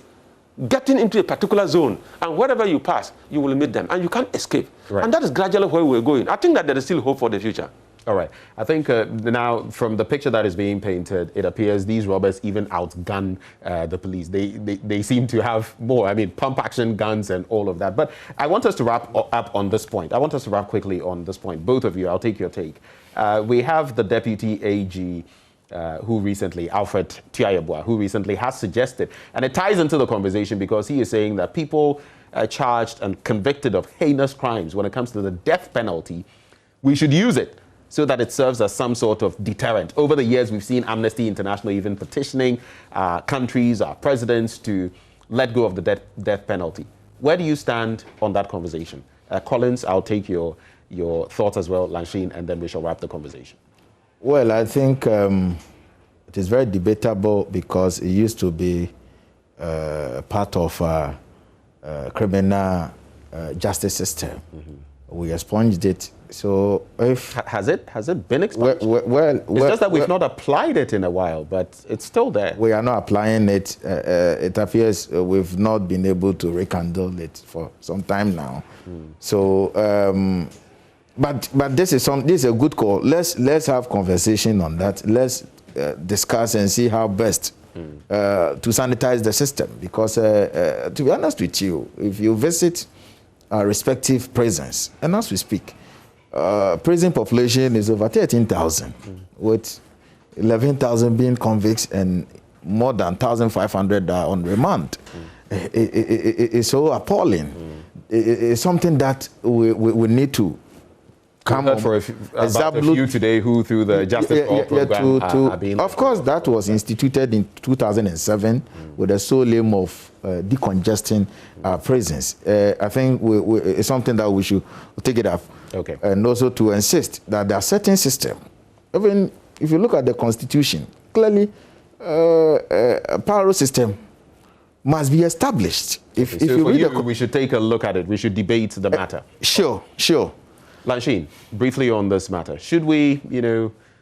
getting into a particular zone, and wherever you pass, you will meet them, and you can't escape. Right. And that is gradually where we're going. I think that there is still hope for the future. All right. I think now, from the picture that is being painted, it appears these robbers even outgun the police. They seem to have more, pump-action guns and all of that. But I want us to wrap up on this point. I want us to wrap quickly on this point. Both of you, I'll take your take. We have the Deputy AG, who recently, Alfred Tiayabua, who recently has suggested, and it ties into the conversation because he is saying that people charged and convicted of heinous crimes, when it comes to the death penalty, we should use it so that it serves as some sort of deterrent. Over the years, we've seen Amnesty International even petitioning countries, our presidents, to let go of the death penalty. Where do you stand on that conversation? Collins, I'll take your your thoughts as well, Lansheen, and then we shall wrap the conversation. Well, I think it is very debatable because it used to be part of criminal justice system. We expunged it. So if has it been expunged? It's just that we've not applied it in a while, but it's still there. We are not applying it. It appears we've not been able to rekindle it for some time now. So, but this is a good call. Let's have conversation on that. Let's discuss and see how best to sanitize the system. Because to be honest with you, if you visit our respective prisons, and as we speak, prison population is over 13,000, with 11,000 being convicts and more than 1,500 are on remand. It's so appalling. It's something that we need to come on. For a few today who through the Justice for All program are being... Of course, that was instituted in 2007 with the sole aim of decongesting prisons. I think it's something that we should take it up. Okay. And also to insist that there are certain systems. Even if you look at the Constitution, clearly a parallel system must be established. If you read we should take a look at it. We should debate the matter. Sure. Lansheen, briefly on this matter. Should we,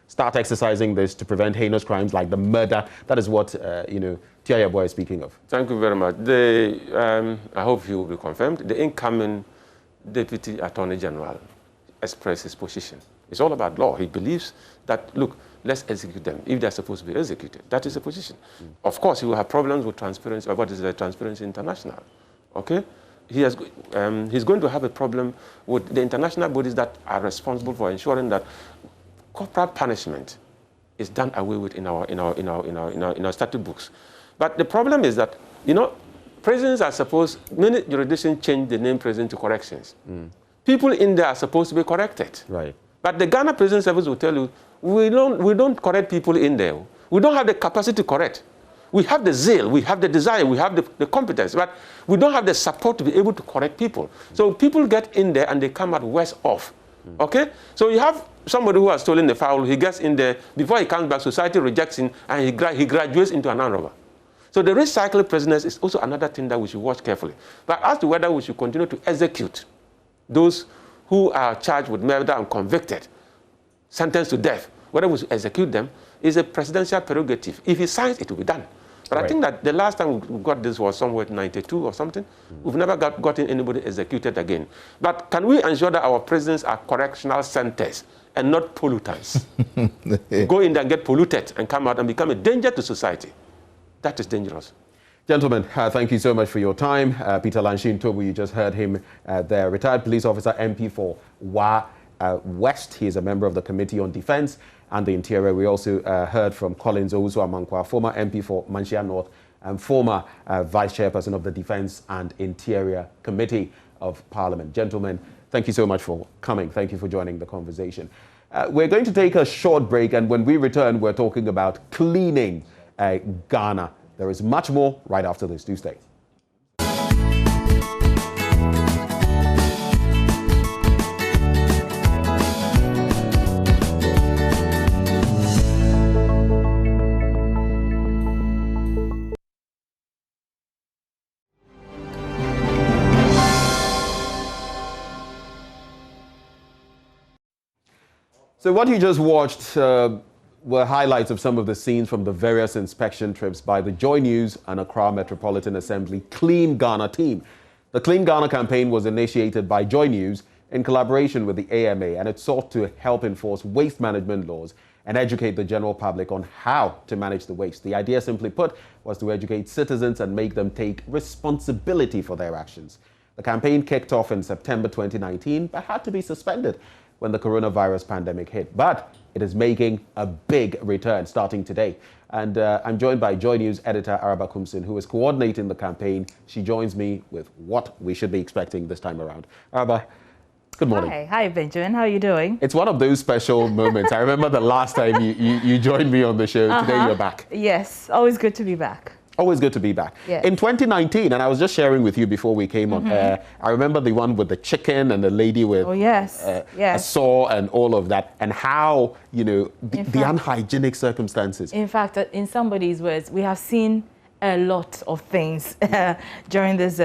start exercising this to prevent heinous crimes like the murder? That is what, Tiaya Boy is speaking of. Thank you very much. I hope he will be confirmed. The incoming Deputy Attorney General expressed his position. It's all about law. He believes that, look, let's execute them if they're supposed to be executed. That is the position. Of course, he will have problems with transparency, or what is the Transparency International, okay? He's going to have a problem with the international bodies that are responsible for ensuring that corporal punishment is done away with in our statute books. But the problem is that, prisons are supposed, many jurisdictions change the name prison to corrections. People in there are supposed to be corrected. Right. But the Ghana Prison Service will tell you, we don't correct people in there. We don't have the capacity to correct. We have the zeal, we have the desire, we have the competence, but we don't have the support to be able to correct people. So people get in there and they come out worse off. Okay? So you have somebody who has stolen the fowl, he gets in there, before he comes back, society rejects him, and he graduates into an armed robber. So the recycled prisoners is also another thing that we should watch carefully. But as to whether we should continue to execute those who are charged with murder and convicted, sentenced to death, whether we should execute them is a presidential prerogative. If he signs, it will be done. But I think that the last time we got this was somewhere in 92 or something. We've never gotten anybody executed again. But can we ensure that our prisons are correctional centers and not pollutants? Go in there and get polluted and come out and become a danger to society. That is dangerous. Gentlemen, thank you so much for your time. Peter Lansheen Tobu, you just heard him there. Retired police officer, MP for Wa West. He is a member of the Committee on Defense and the Interior. We also heard from Collins Owusu-Amankwa, former MP for Manhyia North and former Vice Chairperson of the Defense and Interior Committee of Parliament. Gentlemen, thank you so much for coming. Thank you for joining the conversation. We're going to take a short break, and when we return, we're talking about cleaning Ghana. There is much more right after this. Do stay. So what you just watched were highlights of some of the scenes from the various inspection trips by the JoyNews and Accra Metropolitan Assembly Clean Ghana team. The Clean Ghana campaign was initiated by JoyNews in collaboration with the AMA, and it sought to help enforce waste management laws and educate the general public on how to manage the waste. The idea, simply put, was to educate citizens and make them take responsibility for their actions. The campaign kicked off in September 2019, but had to be suspended when the coronavirus pandemic hit. But it is making a big return starting today. And I'm joined by JoyNews editor Araba Kumsin, who is coordinating the campaign. She joins me with what we should be expecting this time around. Araba, good morning. Hi, Benjamin. How are you doing? It's one of those special moments. I remember the last time you joined me on the show. Today you're back. Yes, always good to be back. Always good to be back. Yes. In 2019, and I was just sharing with you before we came on air, I remember the one with the chicken and the lady with a saw and all of that, and how, you know, the unhygienic circumstances. In fact, in somebody's words, we have seen a lot of things during this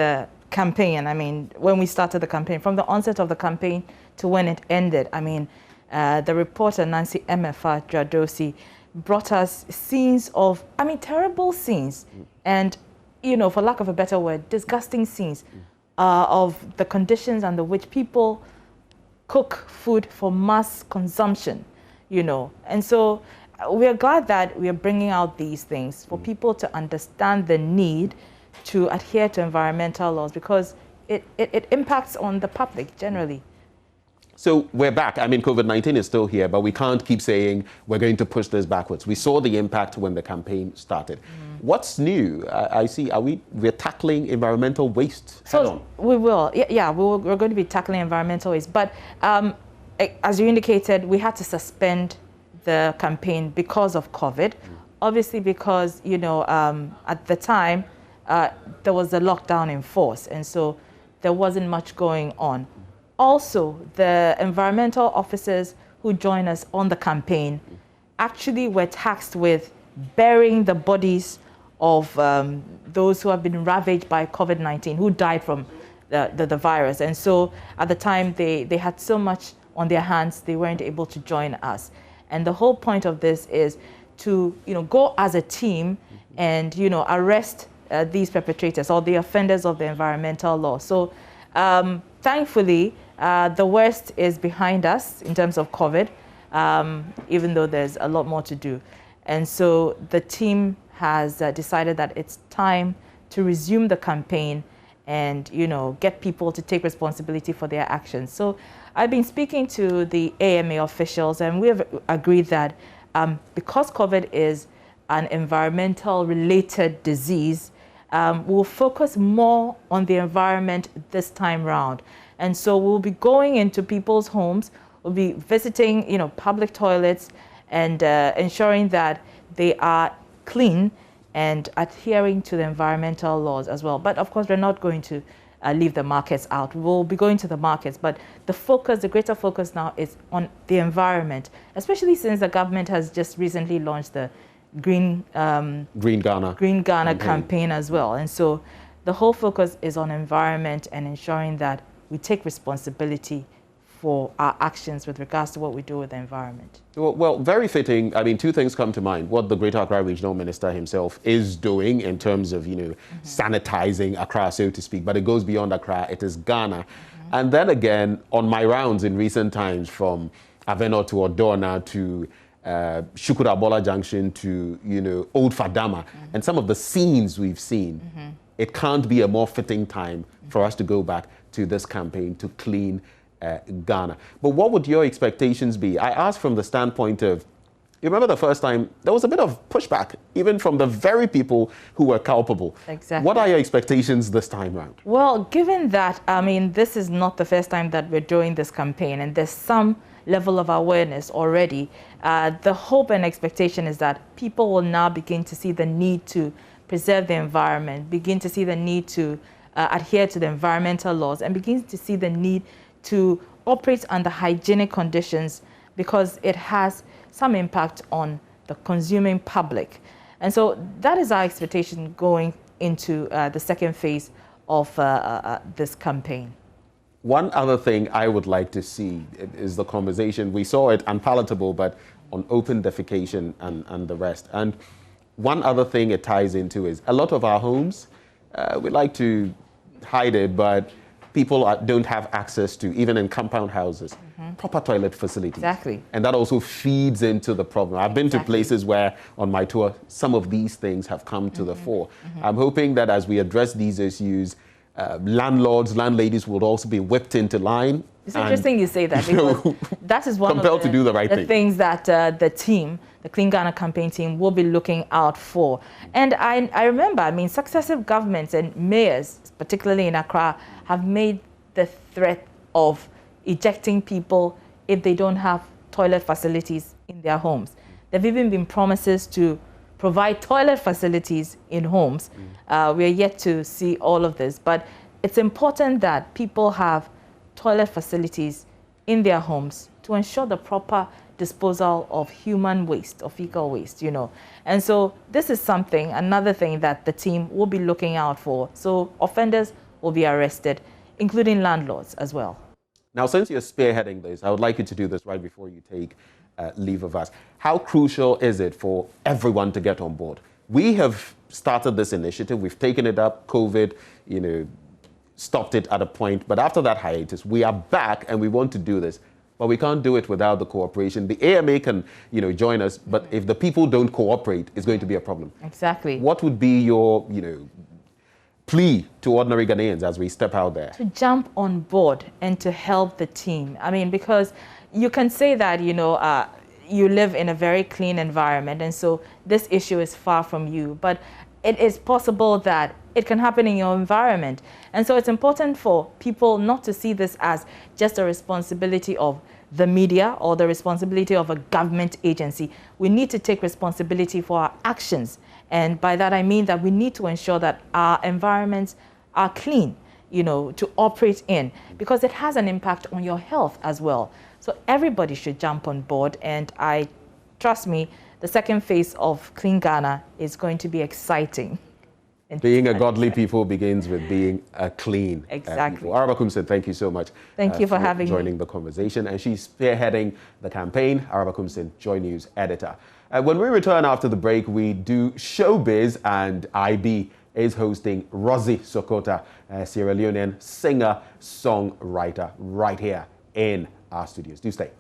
campaign. I mean, when we started the campaign, from the onset of the campaign to when it ended, I mean, the reporter Nancy Emefa Dradosi brought us scenes of, I mean, terrible scenes and, you know, for lack of a better word, disgusting scenes of the conditions under which people cook food for mass consumption, you know. And so we are glad that we are bringing out these things for people to understand the need to adhere to environmental laws, because it impacts on the public generally. So we're back. I mean, COVID-19 is still here, but we can't keep saying we're going to push this backwards. We saw the impact when the campaign started. What's new? I see, we're tackling environmental waste head on. We will. Yeah, we're going to be tackling environmental waste. But as you indicated, we had to suspend the campaign because of COVID. Obviously, because, you know, at the time, there was a lockdown in force, and so there wasn't much going on. Also, the environmental officers who joined us on the campaign actually were tasked with burying the bodies of those who have been ravaged by COVID-19, who died from the virus. And so at the time, they had so much on their hands, they weren't able to join us. And the whole point of this is to, you know, go as a team and, you know, arrest these perpetrators or the offenders of the environmental law. So thankfully, the worst is behind us in terms of COVID, even though there's a lot more to do. And so the team has decided that it's time to resume the campaign and, you know, get people to take responsibility for their actions. So I've been speaking to the AMA officials, and we have agreed that because COVID is an environmental related disease, we'll focus more on the environment this time round. And so we'll be going into people's homes, we'll be visiting, you know, public toilets and ensuring that they are clean and adhering to the environmental laws as well. But of course, we're not going to leave the markets out. We'll be going to the markets, but the focus, the greater focus now is on the environment, especially since the government has just recently launched the Green Ghana campaign as well. And so the whole focus is on environment and ensuring that we take responsibility for our actions with regards to what we do with the environment. Well, very fitting. I mean, two things come to mind. What the Greater Accra Regional Minister himself is doing in terms of, you know, sanitizing Accra, so to speak, but it goes beyond Accra. It is Ghana. And then again, on my rounds in recent times, from Aveno to Odona to Shukurabola Junction to, you know, Old Fadama, and some of the scenes we've seen, it can't be a more fitting time for us to go back to this campaign to clean Ghana. But what would your expectations be? I ask from the standpoint of, you remember the first time, there was a bit of pushback, even from the very people who were culpable. Exactly. What are your expectations this time around? Well, given that, I mean, this is not the first time that we're doing this campaign, and there's some level of awareness already, the hope and expectation is that people will now begin to see the need to preserve the environment, begin to see the need to adhere to the environmental laws, and begin to see the need to operate under hygienic conditions, because it has some impact on the consuming public. And so that is our expectation going into the second phase of this campaign. One other thing I would like to see is the conversation. We saw it unpalatable, but on open defecation and the rest. And one other thing it ties into is a lot of our homes, we like to hide it, but people don't have access to, even in compound houses, proper toilet facilities. Exactly. And that also feeds into the problem. I've been to places where, on my tour, some of these things have come to the fore. I'm hoping that as we address these issues, landlords, landladies will also be whipped into line. It's interesting you say that, because that is one of to do the right thing. Things that the team, the Clean Ghana campaign team, will be looking out for. And I remember, I mean, successive governments and mayors, particularly in Accra, have made the threat of ejecting people if they don't have toilet facilities in their homes. There have even been promises to provide toilet facilities in homes. We are yet to see all of this, but it's important that people have toilet facilities in their homes to ensure the proper disposal of human waste, of fecal waste, And so this is another thing that the team will be looking out for. So offenders will be arrested, including landlords as well. Now, since you're spearheading this, I would like you to do this right before you take leave of us. How crucial is it for everyone to get on board? We have started this initiative. We've taken it up. COVID, stopped it at a point. But after that hiatus, we are back and we want to do this. But we can't do it without the cooperation. The AMA can, join us. But if the people don't cooperate, it's going to be a problem. Exactly. What would be your, plea to ordinary Ghanaians as we step out there? To jump on board and to help the team. I mean, because you can say that, you live in a very clean environment, and so this issue is far from you. But it is possible that it can happen in your environment. And so it's important for people not to see this as just a responsibility of the media or the responsibility of a government agency. We need to take responsibility for our actions. And by that, I mean that we need to ensure that our environments are clean, to operate in, because it has an impact on your health as well. So everybody should jump on board. And trust me, the second phase of Clean Ghana is going to be exciting. Being a godly people begins with being a clean people. Araba Kumsin, thank you so much. Thank you for having joining the conversation. And she's spearheading the campaign. Araba Kumsin, JoyNews editor. When we return after the break, we do showbiz, and IB is hosting Rosie Sokota, a Sierra Leonean singer-songwriter, right here in our studios. Do stay.